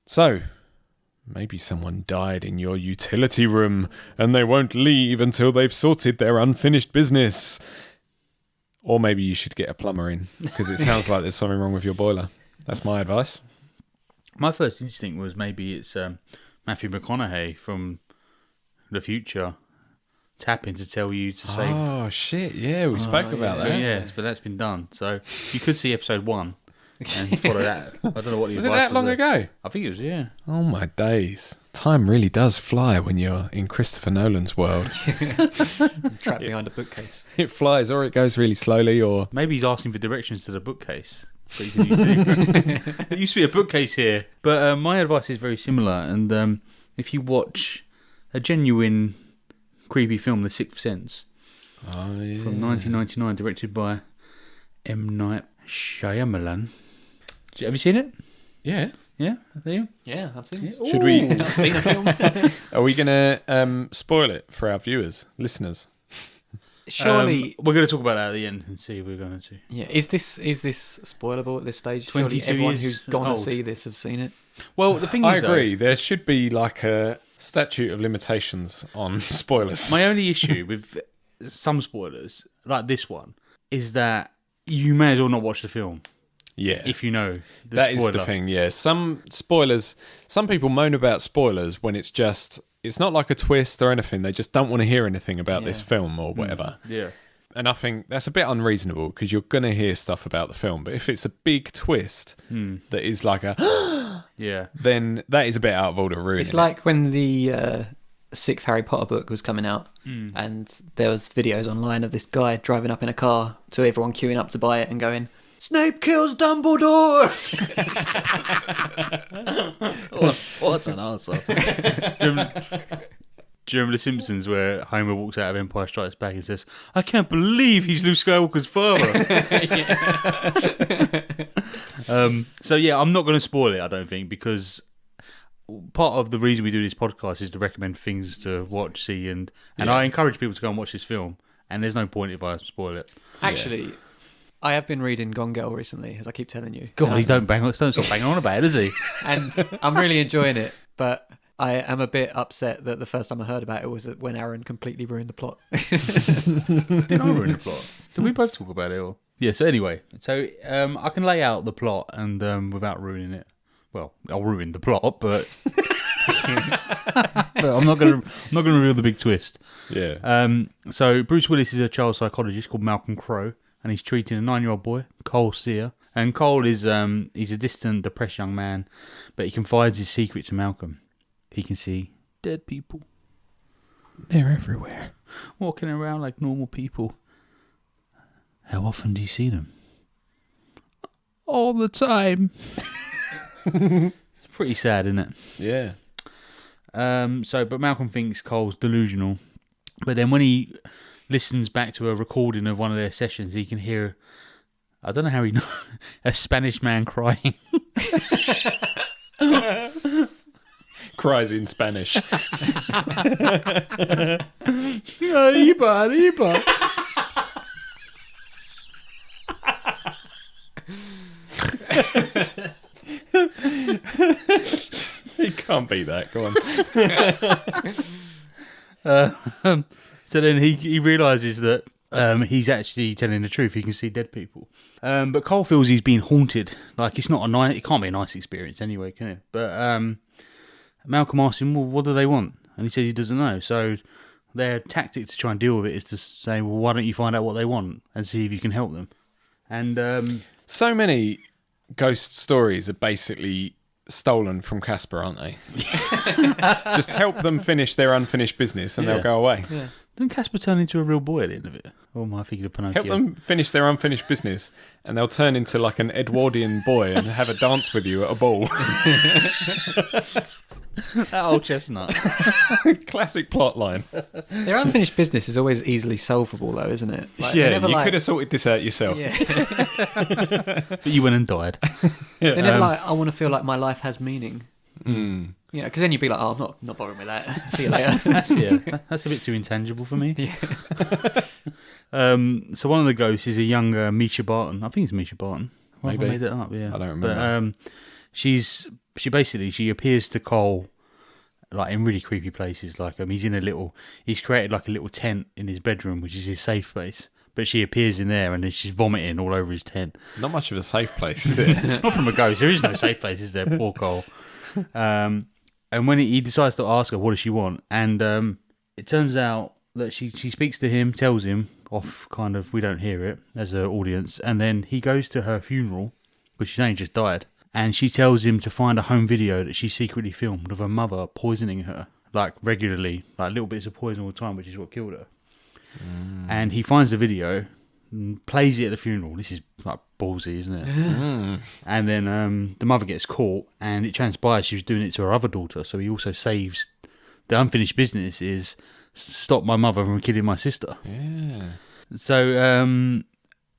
So, maybe someone died in your utility room and they won't leave until they've sorted their unfinished business. Or maybe you should get a plumber in because it sounds like there's something wrong with your boiler. That's my advice. My first instinct was maybe it's Matthew McConaughey from the future tapping to tell you to save. Oh, shit. Yeah, we spoke about that. Yes, but that's been done. So you could see episode 1 and follow that. I don't know what the Was it advice that long there. ago? I think it was, yeah. Oh my days. Time really does fly when you're in Christopher Nolan's world. Trapped behind a bookcase. It flies or it goes really slowly or... Maybe he's asking for directions to the bookcase. But he's in there used to be a bookcase here. But my advice is very similar. And if you watch a genuine creepy film, The Sixth Sense, Oh, yeah. from 1999, directed by M. Night Shyamalan. Have you seen it? Yeah. Yeah? Have you? Yeah, I've seen it. Should we... I've seen a film. Are we going to spoil it for our viewers, listeners? Surely, we're going to talk about that at the end and see if we're going to. yeah. Is this spoilable at this stage? Surely 22 everyone years who's gone old. to see this have seen it. Well, the thing I is, agree. There should be like a statute of limitations on spoilers. My only issue with some spoilers, like this one, is that you may as well not watch the film Yeah. if you know That is spoiler. the thing, yeah. Some spoilers, some people moan about spoilers when it's just, it's not like a twist or anything. They just don't want to hear anything about this film or whatever. Yeah. And I think that's a bit unreasonable because you're going to hear stuff about the film. But if it's a big twist that is like a, Yeah. then that is a bit out of order, ruining It's it. like when the sixth Harry Potter book was coming out, and there was videos online of this guy driving up in a car to everyone queuing up to buy it and going, "Snape kills Dumbledore." What's an answer? Do you remember The Simpsons where Homer walks out of Empire Strikes Back and says, "I can't believe he's Luke Skywalker's father." So yeah, I'm not going to spoil it, I don't think, because part of the reason we do this podcast is to recommend things to watch, see, and I encourage people to go and watch this film. And there's no point if I spoil it. Actually, I have been reading Gone Girl recently, as I keep telling you. God, he don't stop banging on about it, does he? And I'm really enjoying it, but I am a bit upset that the first time I heard about it was when Aaron completely ruined the plot. Did I ruin the plot? Did we both talk about it? Or? Yeah, so anyway, I can lay out the plot and without ruining it. Well, I'll ruin the plot, but but I'm not gonna reveal the big twist. Yeah. So Bruce Willis is a child psychologist called Malcolm Crowe, and he's treating a 9-year-old boy, Cole Sear. And Cole is he's a distant, depressed young man, but he confides his secret to Malcolm. He can see dead people. They're everywhere, walking around like normal people. How often do you see them? All the time. It's pretty sad, isn't it? Yeah. But Malcolm thinks Cole's delusional. But then when he listens back to a recording of one of their sessions, he can hear, I don't know how he knows, a Spanish man crying. Cries in Spanish. Arriba. He can't beat that. Go on. So then he realises that he's actually telling the truth. He can see dead people. But Cole feels he's being haunted. Like, it's not it can't be a nice experience anyway, can it? But Malcolm asks him, well, what do they want? And he says he doesn't know. So their tactic to try and deal with it is to say, well, why don't you find out what they want and see if you can help them? And so many ghost stories are basically stolen from Casper, aren't they? Just help them finish their unfinished business and they'll go away. Yeah. Didn't Casper turn into a real boy at the end of it? Or am I thinking of Pinocchio? Help them finish their unfinished business and they'll turn into like an Edwardian boy and have a dance with you at a ball. That old chestnut. Classic plot line. Their unfinished business is always easily solvable, though, isn't it? Like, Yeah, they're never you could have sorted this out yourself. Yeah. But you went and died. They're never like, I want to feel like my life has meaning. You know, because then you'd be like, oh, I'm not bothering with that. See you later. That's a bit too intangible for me. Yeah. So one of the ghosts is a young Misha Barton. I think it's Misha Barton. Maybe. I made that up, yeah. I don't remember. But she appears to Cole like in really creepy places. Like he's created like a little tent in his bedroom, which is his safe place. But she appears in there and then she's vomiting all over his tent. Not much of a safe place, is it? Not from a ghost. There is no safe place, is there? Poor Cole. And when he decides to ask her, what does she want? And it turns out that she speaks to him, tells him off kind of, we don't hear it as an audience. And then he goes to her funeral, which she's only just died. And she tells him to find a home video that she secretly filmed of her mother poisoning her, like regularly, like little bits of poison all the time, which is what killed her. And he finds the video and plays it at the funeral. This is like ballsy, isn't it? And then the mother gets caught, and it transpires she was doing it to her other daughter. So he also saves the unfinished business is stop my mother from killing my sister. Yeah. So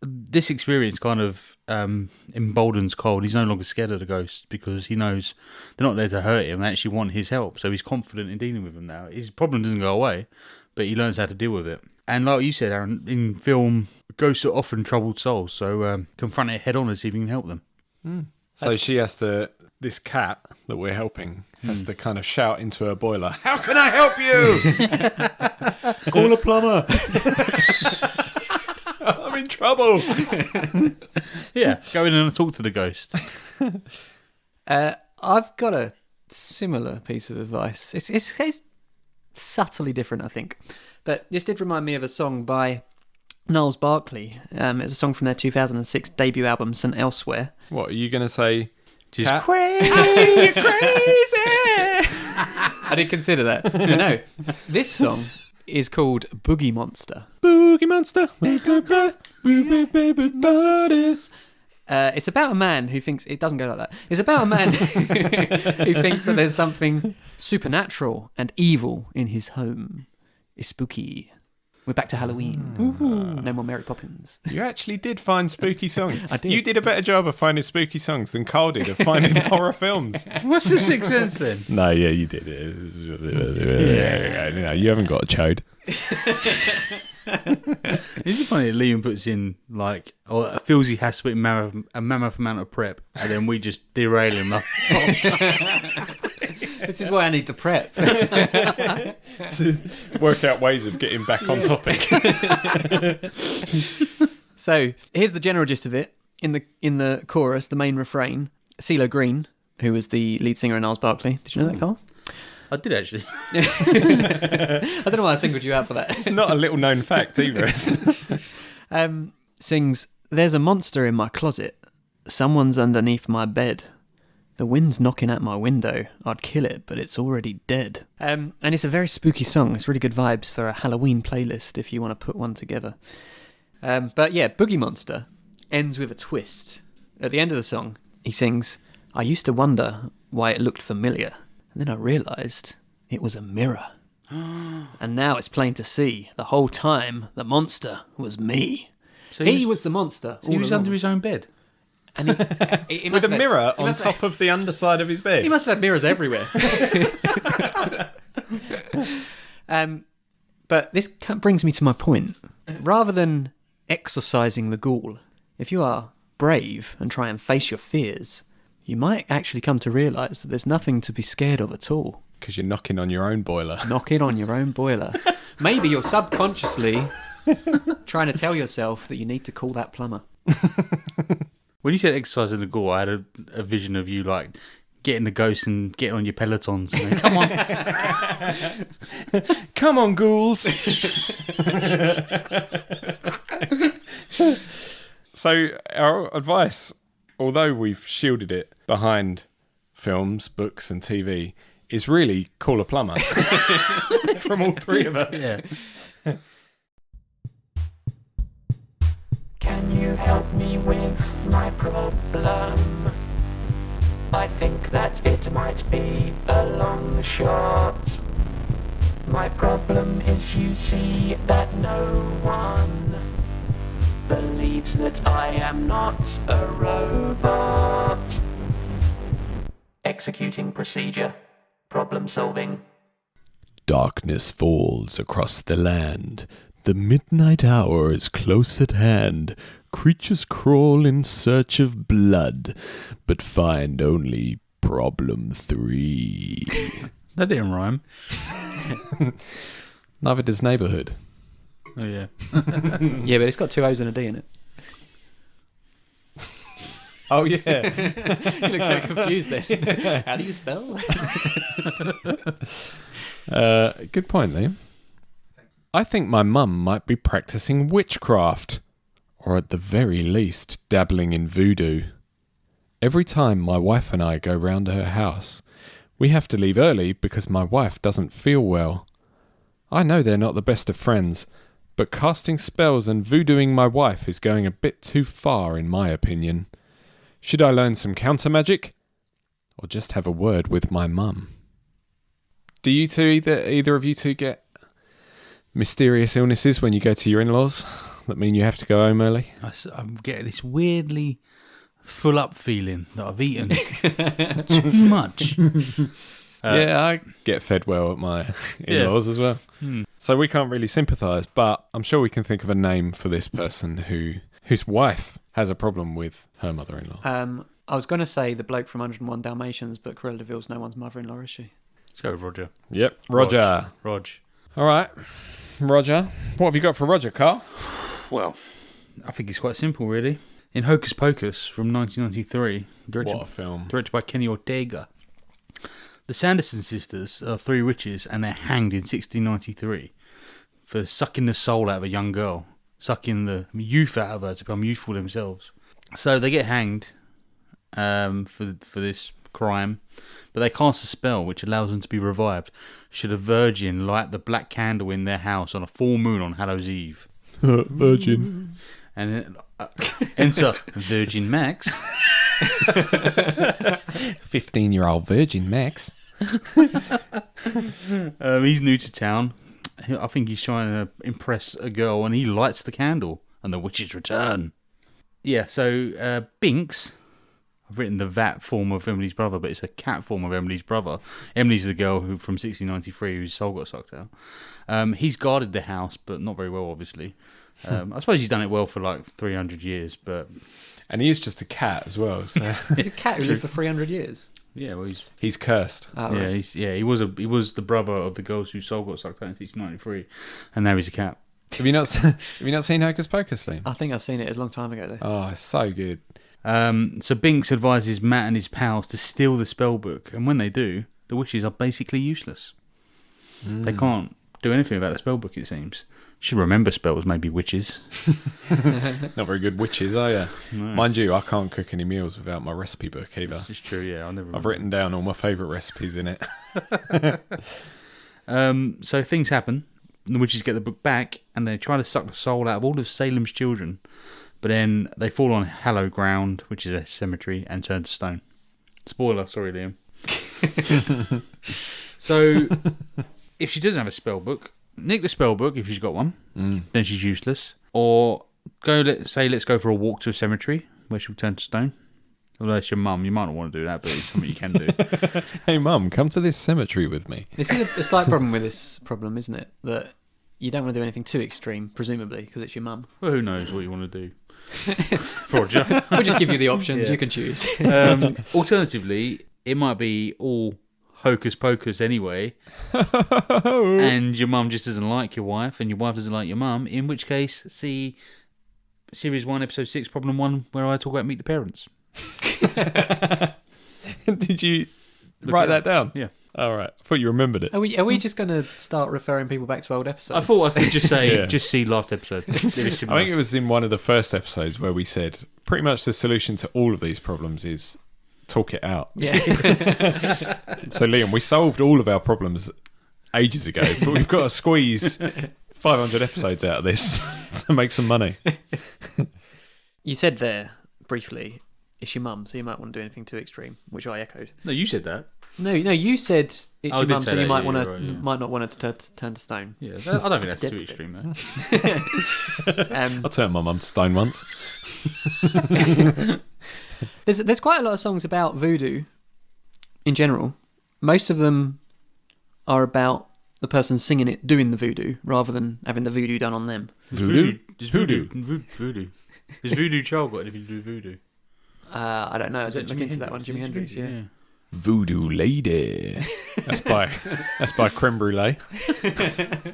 this experience kind of emboldens Cole. He's no longer scared of the ghosts because he knows they're not there to hurt him. They actually want his help. So he's confident in dealing with them now. His problem doesn't go away, but he learns how to deal with it. And like you said, Aaron, in film, ghosts are often troubled souls. So confront it head on and see if you can help them. So she has to, this cat that we're helping has to kind of shout into her boiler, how can I help you? Call a plumber. I'm in trouble. Yeah, go in and talk to the ghost. I've got a similar piece of advice. It's subtly different, I think. But this did remind me of a song by Gnarls Barkley. It's a song from their 2006 debut album, St. Elsewhere. What, are you going to say? Just Cat? crazy. I did consider that. No, this song is called Boogie Monster. Boogie Monster. It's about a man who thinks... It doesn't go like that. It's about a man who thinks that there's something supernatural and evil in his home. It's spooky. We're back to Halloween. No more Mary Poppins. You actually did find spooky songs. I did. You did a better job of finding spooky songs than Carl did of finding horror films. What's the Sixth Sense then? No, yeah, you did it. You haven't got a chode. Is it funny that Liam puts in, like, or feels he has to put in a mammoth amount of prep, and then we just derail him? This is why I need the prep. To work out ways of getting back on topic. So here's the general gist of it. In the chorus, the main refrain, CeeLo Green, who was the lead singer in Gnarls Barkley. Did you know that, Carl? I did actually. I don't know why I singled you out for that. It's not a little known fact either. Sings, "There's a monster in my closet. Someone's underneath my bed. The wind's knocking at my window. I'd kill it, but it's already dead." And it's a very spooky song. It's really good vibes for a Halloween playlist if you want to put one together. But yeah, Boogie Monster ends with a twist. At the end of the song, he sings, "I used to wonder why it looked familiar. And then I realised it was a mirror. And now it's plain to see, the whole time, the monster was me." So he was the monster. He was under his own bed. And he With a mirror on must top of the underside of his bed. He must have had mirrors everywhere. But this brings me to my point. Rather than exorcising the ghoul, if you are brave and try and face your fears, you might actually come to realise that there's nothing to be scared of at all. Because you're knocking on your own boiler. Knocking on your own boiler. Maybe you're subconsciously trying to tell yourself that you need to call that plumber. When you said exercising the ghoul, I had a vision of you, like, getting the ghost and getting on your pelotons. And then, come on. Come on, ghouls. So our advice, although we've shielded it behind films, books and TV, is really call a plumber. From all three of us. Yeah. Can you help me with my problem? I think that it might be a long shot. My problem is, you see, that no one believes that I am not a robot. Executing procedure. Problem solving. Darkness falls across the land. The midnight hour is close at hand. Creatures crawl in search of blood, but find only problem 3. That didn't rhyme. Neither does Neighbourhood. Oh, yeah. Yeah, but it's got 2 O's and a D in it. Oh, yeah. You look so confused then. How do you spell? Good point, Liam. I think my mum might be practicing witchcraft, or at the very least dabbling in voodoo. Every time my wife and I go round to her house, we have to leave early because my wife doesn't feel well. I know they're not the best of friends, but casting spells and voodooing my wife is going a bit too far in my opinion. Should I learn some counter magic, or just have a word with my mum? Do you two, either of you two, get mysterious illnesses when you go to your in-laws that mean you have to go home early? I'm getting this weirdly full up feeling that I've eaten too much. Yeah, I get fed well at my in-laws as well. So we can't really sympathise, but I'm sure we can think of a name for this person whose wife has a problem with her mother-in-law. I was going to say the bloke from 101 Dalmatians, but Cruella de Vil's no one's mother-in-law, is she? Let's go with Roger. Yep, Roger. Rog. All right, Roger. What have you got for Roger, Carl? Well, I think it's quite simple, really. In Hocus Pocus from 1993, What a film. directed by Kenny Ortega, the Sanderson sisters are 3 witches and they're hanged in 1693 for sucking the soul out of a young girl, sucking the youth out of her to become youthful themselves. So they get hanged for this crime, but they cast a spell which allows them to be revived should a virgin light the black candle in their house on a full moon on Hallows Eve. Virgin. And enter Virgin Max. 15-year-old virgin Max. He's new to town. I think he's trying to impress a girl, and he lights the candle, and the witches return. Yeah, so Binks, I've written the vat form of Emily's brother, but it's a cat form of Emily's brother. Emily's the girl who from 1693 whose soul got sucked out. He's guarded the house, but not very well, obviously. I suppose he's done it well for like 300 years, but... And he is just a cat as well. So He's a cat who lived for 300 years. Yeah, well, he's cursed. Oh, yeah, right. he was the brother of the girls whose soul got sucked out in 1693, and now he's a cat. Have you not seen Hocus Pocus, Liam? I think I've seen it a long time ago, though. Oh, it's so good. So Binks advises Matt and his pals to steal the spell book, and when they do, the witches are basically useless. They can't do anything about the spell book, it seems. You should remember spells, maybe witches. Not very good witches, are you? No. Mind you, I can't cook any meals without my recipe book either. It's true, yeah. I've written down all my favourite recipes in it. So things happen. The witches get the book back, and they try to suck the soul out of all of Salem's children. But then they fall on hallowed ground, which is a cemetery, and turn to stone. Spoiler, sorry, Liam. So, if she doesn't have a spell book, nick the spell book if she's got one. Then she's useless. Or let's go for a walk to a cemetery where she'll turn to stone. Although it's your mum, you might not want to do that, but it's something you can do. Hey, Mum, come to this cemetery with me. This is a slight problem with this problem, isn't it? That you don't want to do anything too extreme, presumably, because it's your mum. Well, who knows what you want to do? Roger. We'll just give you the options. Yeah. You can choose. Alternatively, it might be all hocus pocus anyway, and your mum just doesn't like your wife, and your wife doesn't like your mum, in which case, see Series 1, Episode 6, Problem 1, where I talk about Meet the Parents. Did you write that down? Yeah. All right. I thought you remembered it. Are we just going to start referring people back to old episodes? I thought I could just say, Yeah. just see last episode. Very I similar. think it was in one of the first episodes where we said pretty much the solution to all of these problems is talk it out. Yeah. So, Liam, we solved all of our problems ages ago, but we've got to squeeze 500 episodes out of this to make some money. You said there, briefly, it's your mum, so you might want to do anything too extreme, which I echoed. No, you said that. No, you said it's I your did mum, say so you that, might yeah, want to, right, yeah. might not want it to turn to stone. Yeah, I don't think that's too extreme, though. I turned my mum to stone once. There's quite a lot of songs about voodoo in general. Most of them are about the person singing it doing the voodoo rather than having the voodoo done on them. Voodoo? Voodoo. Has Voodoo Child got anything to do with voodoo? I don't know. I Is that didn't look Jimi into that one. Hendrix? Jimi Hendrix, yeah. Voodoo Lady. That's by Creme Brulee.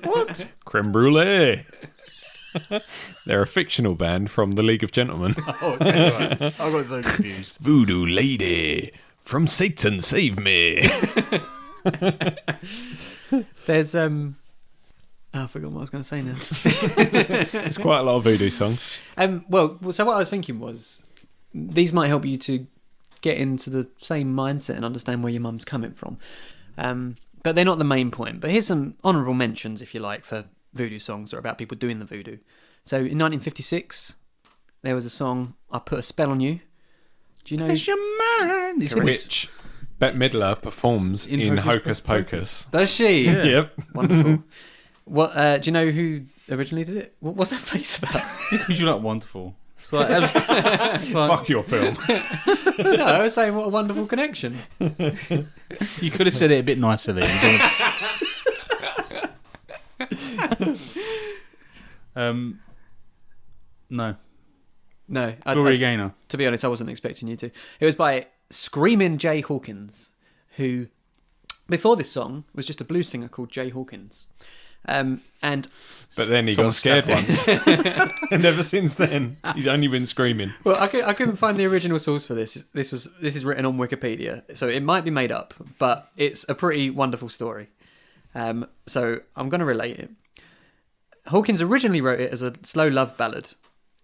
What? Creme Brulee. They're a fictional band from the League of Gentlemen. Oh, okay, right. I got so confused. Voodoo Lady. From Satan, save me. There's I forgot what I was going to say now. There's quite a lot of voodoo songs. Well, so what I was thinking was these might help you to get into the same mindset and understand where your mum's coming from. But they're not the main point. But here's some honourable mentions, if you like, for voodoo songs that are about people doing the voodoo. So in 1956, there was a song, I Put a Spell on You. Do you know? your mind. Which Bette Midler performs in Hocus Pocus. Does she? Yeah. Yep. Wonderful. What? Do you know who originally did it? What's that face about? Because you're like wonderful. So like, like, Fuck your film. No, I was saying what a wonderful connection. you could have said it a bit nicer there. No. No, Gloria Gaynor. to be honest, I wasn't expecting you to. It was by Screamin' Jay Hawkins, who, before this song, was just a blues singer called Jay Hawkins. And But then he got scared once. And ever since then, he's only been screaming. well, I couldn't find the original source for this. This is written on Wikipedia, so it might be made up, but it's a pretty wonderful story. So I'm going to relate it. Hawkins originally wrote it as a slow love ballad,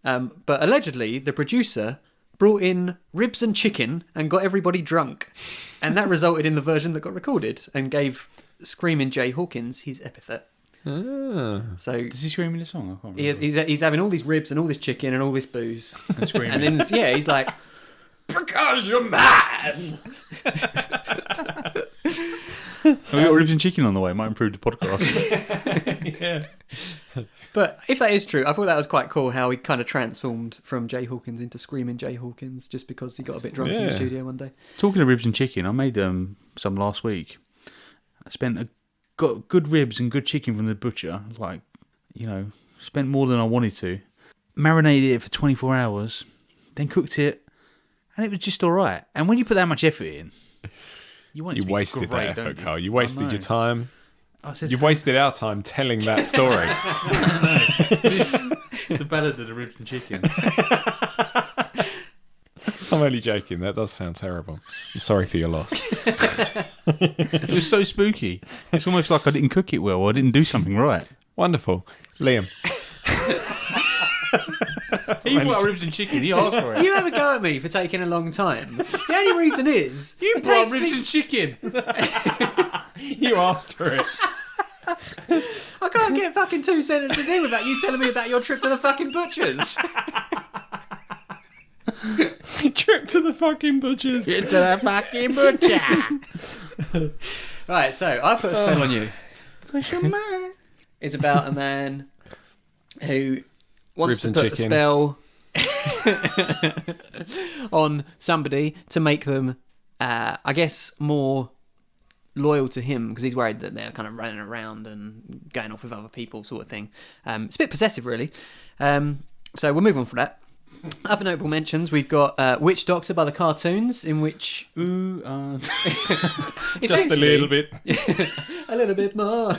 but allegedly the producer brought in ribs and chicken and got everybody drunk, and that resulted in the version that got recorded and gave Screamin' Jay Hawkins his epithet. Ah. So Does he scream in the song? I can't remember. he's having all these ribs and all this chicken and all this booze, And screaming. and then he's like, "Because you're mad." We got ribs and chicken on the way. Might improve the podcast. Yeah. But if that is true, I thought that was quite cool how he kind of transformed from Jay Hawkins into Screaming Jay Hawkins just because he got a bit drunk in the studio one day. Talking of ribs and chicken, I made some last week. I got good ribs and good chicken from the butcher. Like, spent more than I wanted to. Marinated it for 24 hours, then cooked it, and it was just all right. And when you put that much effort in, you wasted great, that effort, you? Carl. You wasted your time. Said, You've wasted our time telling that story. The ballad of the ribs and chicken. I'm only joking. That does sound terrible. I'm sorry for your loss. It was so spooky. It's almost like I didn't cook it well, or I didn't do something right. Wonderful. Liam. He brought ribs and chicken. He asked for it. You have a go at me for taking a long time. The only reason is... You brought ribs and chicken. You asked for it. I can't get fucking 2 sentences in without you telling me about your trip to the fucking butchers. Trip to the fucking butchers. Get to the fucking butcher. Right, so I put a spell on you. Push your man. It's about a man who wants Ribs to and put chicken. a spell on somebody to make them, I guess, more loyal to him because he's worried that they're kind of running around and going off with other people sort of thing. It's a bit possessive, really. So we'll move on from that. Other notable mentions, we've got Witch Doctor by the Cartoons, in which... Just a little bit. A little bit more.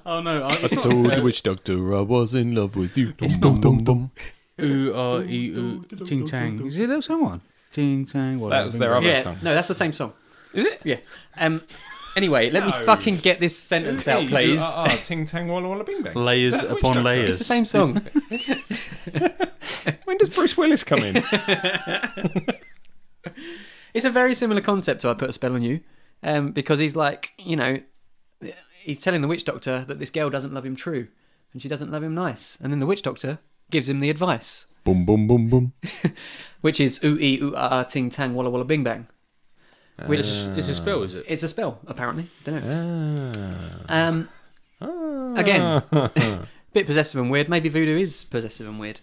Oh no! I told the witch doctor I was in love with you. It's Dum, not dum, dum. Ting Tang. Is it that someone? Ting Tang. That was their other Yeah, song. no, that's the same song. Is it? Yeah. Anyway, let me fucking get this sentence out, please. Ting tang walla walla bing bang. Layers Is that Witch upon Doctor? layers. It's the same song. When does Bruce Willis come in? It's a very similar concept to I Put a Spell on You, because he's like, he's telling the witch doctor that this girl doesn't love him true, and she doesn't love him nice, and then the witch doctor gives him the advice, Boom, boom, boom, boom. which is ting tang walla walla bing bang. Which It's a spell, is it? it's a spell, apparently. Don't know. Again, bit possessive and weird. Maybe voodoo is possessive and weird,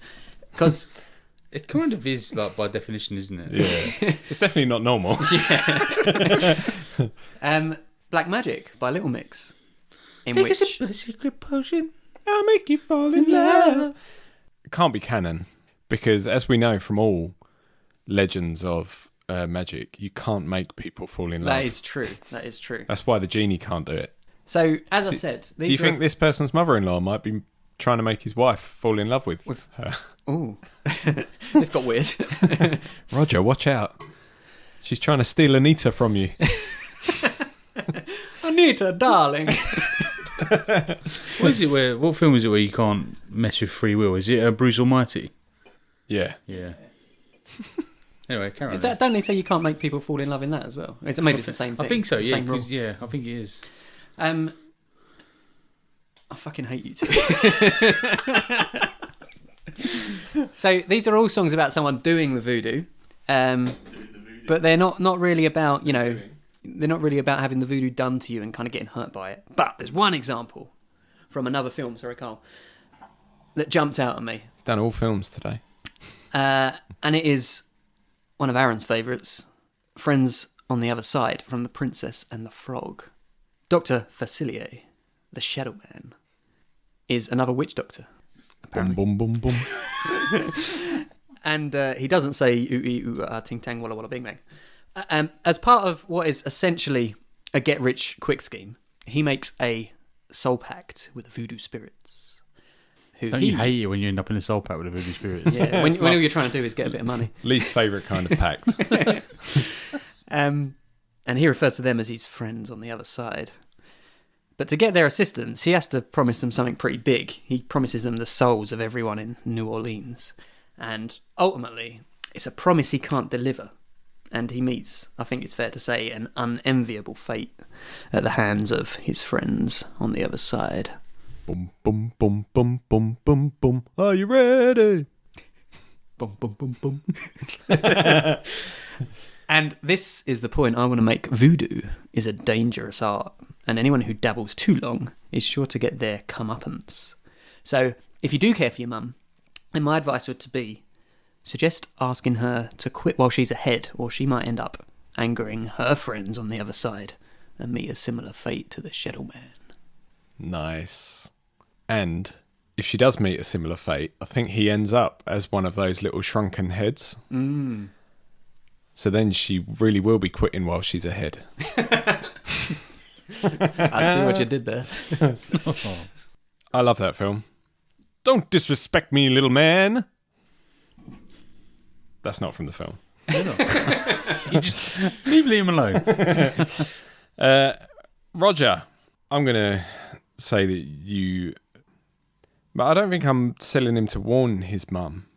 because It kind of is, like, by definition, isn't it? Yeah. It's definitely not normal. Black Magic by Little Mix, in Take which a secret potion. I'll make you fall in love. It can't be canon because, as we know from all legends of magic, you can't make people fall in love. that is true. That is true. That's why the genie can't do it. So, as I said, Do you think this person's mother-in-law might be trying to make his wife fall in love with her? Ooh, this got weird. Roger, watch out. She's trying to steal Anita from you. Anita, darling. What film is it where you can't mess with free will? Is it Bruce Almighty? Yeah. Yeah. Anyway, carry on. Don't they say you can't make people fall in love in that as well? Maybe it's the same thing. I think so, yeah. Same rule. I think it is. I fucking hate you two. So these are all songs about someone doing the voodoo, but they're not really about, they're not really about having the voodoo done to you and kind of getting hurt by it. But there's one example from another film, sorry Carl, that jumped out at me. He's done all films today. And it is one of Aaron's favourites, Friends on the Other Side, from The Princess and the Frog. Dr. Facilier, the Shadow Man, is another witch doctor, Boom, apparently. boom, boom, boom. And he doesn't say ting tang walla walla bing bang. As part of what is essentially a get rich quick scheme, he makes a soul pact with the voodoo spirits. Don't you hate it when you end up in a soul pact with a voodoo spirit? Yeah, when all you're trying to do is get a bit of money. Least favourite kind of pact. And he refers to them as his friends on the other side. But to get their assistance, he has to promise them something pretty big. He promises them the souls of everyone in New Orleans. And ultimately, it's a promise he can't deliver. And he meets, I think it's fair to say, an unenviable fate at the hands of his friends on the other side. Boom, boom, boom, boom, boom, boom, boom. Are you ready? Boom, boom, boom, boom. And this is the point I want to make. Voodoo is a dangerous art, and anyone who dabbles too long is sure to get their comeuppance. So, if you do care for your mum, then my advice would to be, suggest asking her to quit while she's ahead, or she might end up angering her friends on the other side and meet a similar fate to the Shadow Man. Nice. And if she does meet a similar fate, I think he ends up as one of those little shrunken heads. Mm. So then she really will be quitting while she's ahead. I see what you did there. I love that film. Don't disrespect me, little man. That's not from the film. You just leave Liam alone. Roger, I'm going to say that you... But I don't think I'm selling him to warn his mum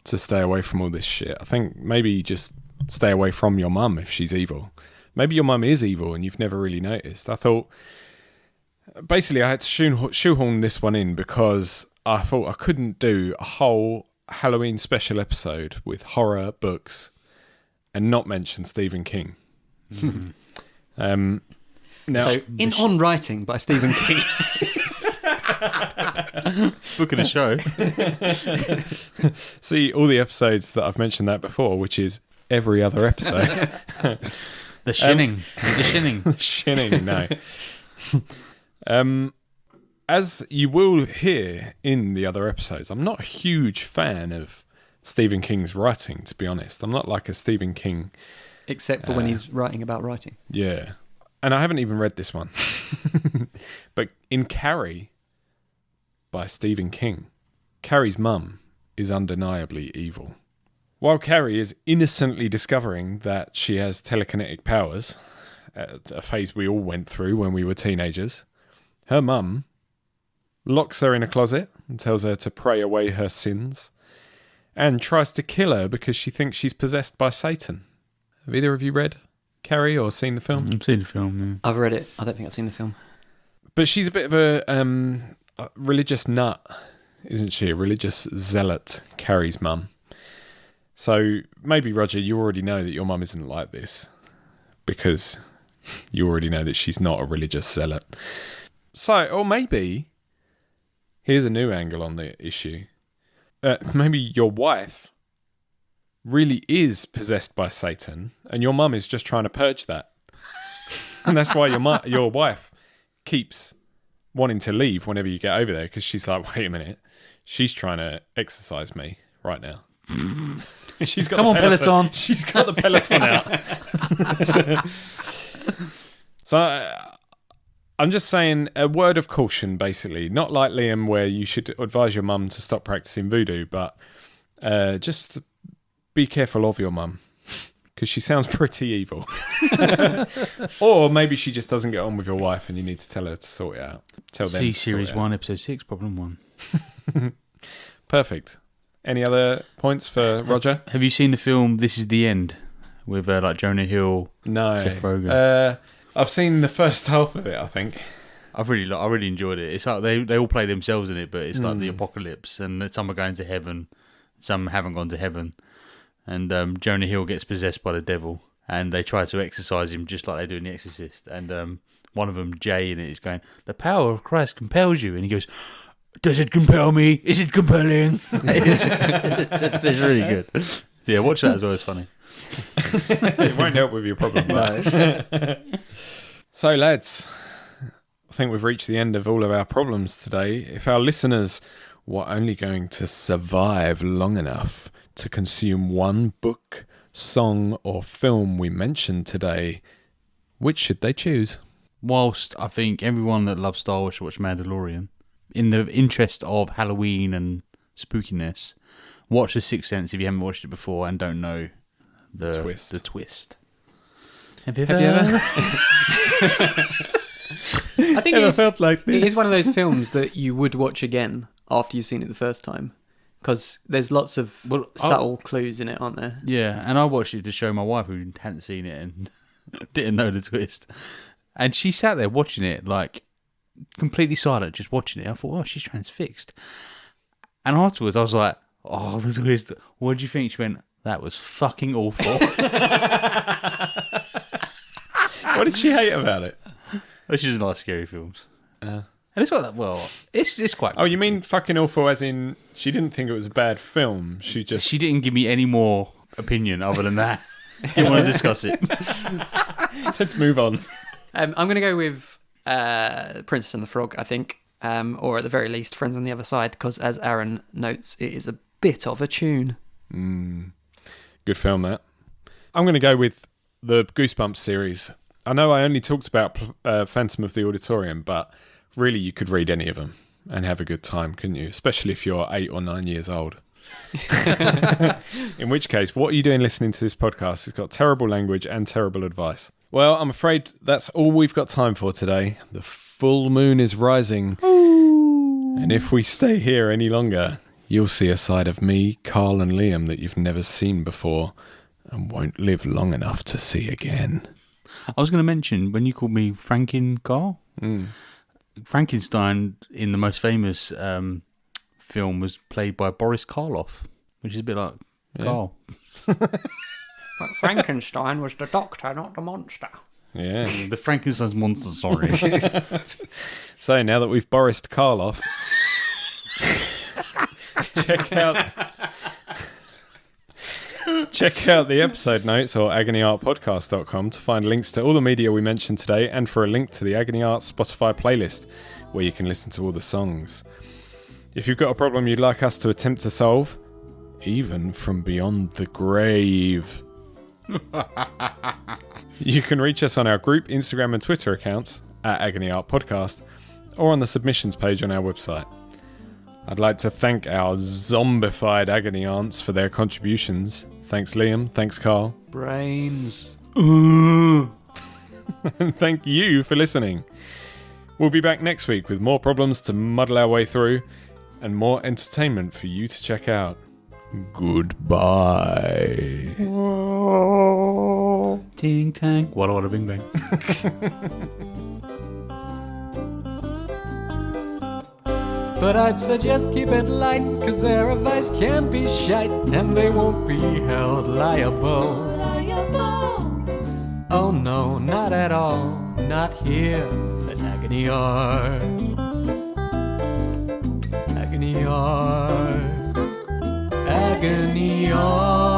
to stay away from all this shit. I think maybe just stay away from your mum if she's evil. Maybe your mum is evil and you've never really noticed. I thought... Basically, I had to shoehorn this one in because I thought I couldn't do a whole Halloween special episode with horror books and not mention Stephen King. Now, So, On Writing by Stephen King. Book of the show. see all the episodes that I've mentioned that before, which is every other episode. The Shinning. The Shinning. Shinning, no. As you will hear in the other episodes, I'm not a huge fan of Stephen King's writing, to be honest. I'm not like a Stephen King... Except for when he's writing about writing. Yeah. And I haven't even read this one. But in Carrie, by Stephen King, Carrie's mum is undeniably evil. While Carrie is innocently discovering that she has telekinetic powers, a phase we all went through when we were teenagers, her mum locks her in a closet and tells her to pray away her sins and tries to kill her because she thinks she's possessed by Satan. Have either of you read Carrie or seen the film? I've seen the film, yeah. I've read it. I don't think I've seen the film. But she's a bit of a religious nut, isn't she? A religious zealot, Carrie's mum. So maybe, Roger, you already know that your mum isn't like this because you already know that she's not a religious zealot. So, or maybe, here's a new angle on the issue. Maybe your wife really is possessed by Satan and your mum is just trying to purge that. And that's why your wife keeps wanting to leave whenever you get over there because she's like, wait a minute, she's trying to exercise me right now. She's got Come on, Peloton. She's got the Peloton out. So I'm just saying a word of caution, basically. Not like Liam, where you should advise your mum to stop practicing voodoo, but just be careful of your mum because she sounds pretty evil. Or maybe she just doesn't get on with your wife and you need to tell her to sort it out. Tell them. See to sort Series it 1, out. Episode 6, Problem 1. Perfect. Any other points for Roger? Have you seen the film This Is the End with like Jonah Hill? No. Seth Rogen? I've seen the first half of it, I think. I really enjoyed it. It's like they all play themselves in it, but it's like the apocalypse, and some are going to heaven, some haven't gone to heaven, and Jonah Hill gets possessed by the devil, and they try to exorcise him just like they do in The Exorcist, and one of them, Jay, in it is going, "The power of Christ compels you," and he goes, "Does it compel me? Is it compelling?" it's really good. Yeah, watch that as well. It's funny. It won't help with your problem. No. So, lads, I think we've reached the end of all of our problems today. If our listeners were only going to survive long enough to consume one book, song, or film we mentioned today, which should they choose? Whilst I think everyone that loves Star Wars should watch Mandalorian, in the interest of Halloween and spookiness, watch The Sixth Sense if you haven't watched it before and don't know the twist. Have you ever? I think Ever felt like this? It is one of those films that you would watch again after you've seen it the first time because there's lots of subtle clues in it, aren't there? Yeah, and I watched it to show my wife who hadn't seen it and didn't know the twist. And she sat there watching it, like, completely silent, just watching it. I thought, oh, she's transfixed. And afterwards, I was like, oh, the twist. What do you think? She went, That was fucking awful. What did she hate about it? She doesn't like scary films. And it's got that. Well, it's quite. Oh, you mean fucking awful as in she didn't think it was a bad film. She didn't give me any more opinion other than that. Didn't want to discuss it. Let's move on. I'm going to go with Princess and the Frog, I think, or at the very least, Friends on the Other Side, because as Aaron notes, it is a bit of a tune. Good film, that. I'm going to go with the Goosebumps series. I know I only talked about Phantom of the Auditorium, but really you could read any of them and have a good time, couldn't you? Especially if you're 8 or 9 years old. In which case, what are you doing listening to this podcast? It's got terrible language and terrible advice. Well, I'm afraid that's all we've got time for today. The full moon is rising. Ooh. And if we stay here any longer, you'll see a side of me, Carl and Liam that you've never seen before and won't live long enough to see again. I was going to mention, when you called me Frankencarl, Frankenstein in the most famous film was played by Boris Karloff, which is a bit like Carl. But Frankenstein was the doctor, not the monster. Yeah. The Frankenstein's monster, sorry. So now that we've Borised Karloff, check out the episode notes or agonyartpodcast.com to find links to all the media we mentioned today and for a link to the Agony Art Spotify playlist where you can listen to all the songs. If you've got a problem you'd like us to attempt to solve, even from beyond the grave, you can reach us on our group Instagram and Twitter accounts at Agony Art Podcast or on the submissions page on our website. I'd like to thank our zombified agony aunts for their contributions. Thanks, Liam. Thanks, Carl. Brains. And thank you for listening. We'll be back next week with more problems to muddle our way through and more entertainment for you to check out. Goodbye. Ting tang. Walla walla bing bang. But I'd suggest keep it light, cause their advice can be shite, and they won't be held liable. Oh no, not at all, not here at Agony Art. Agony Art. Agony Art.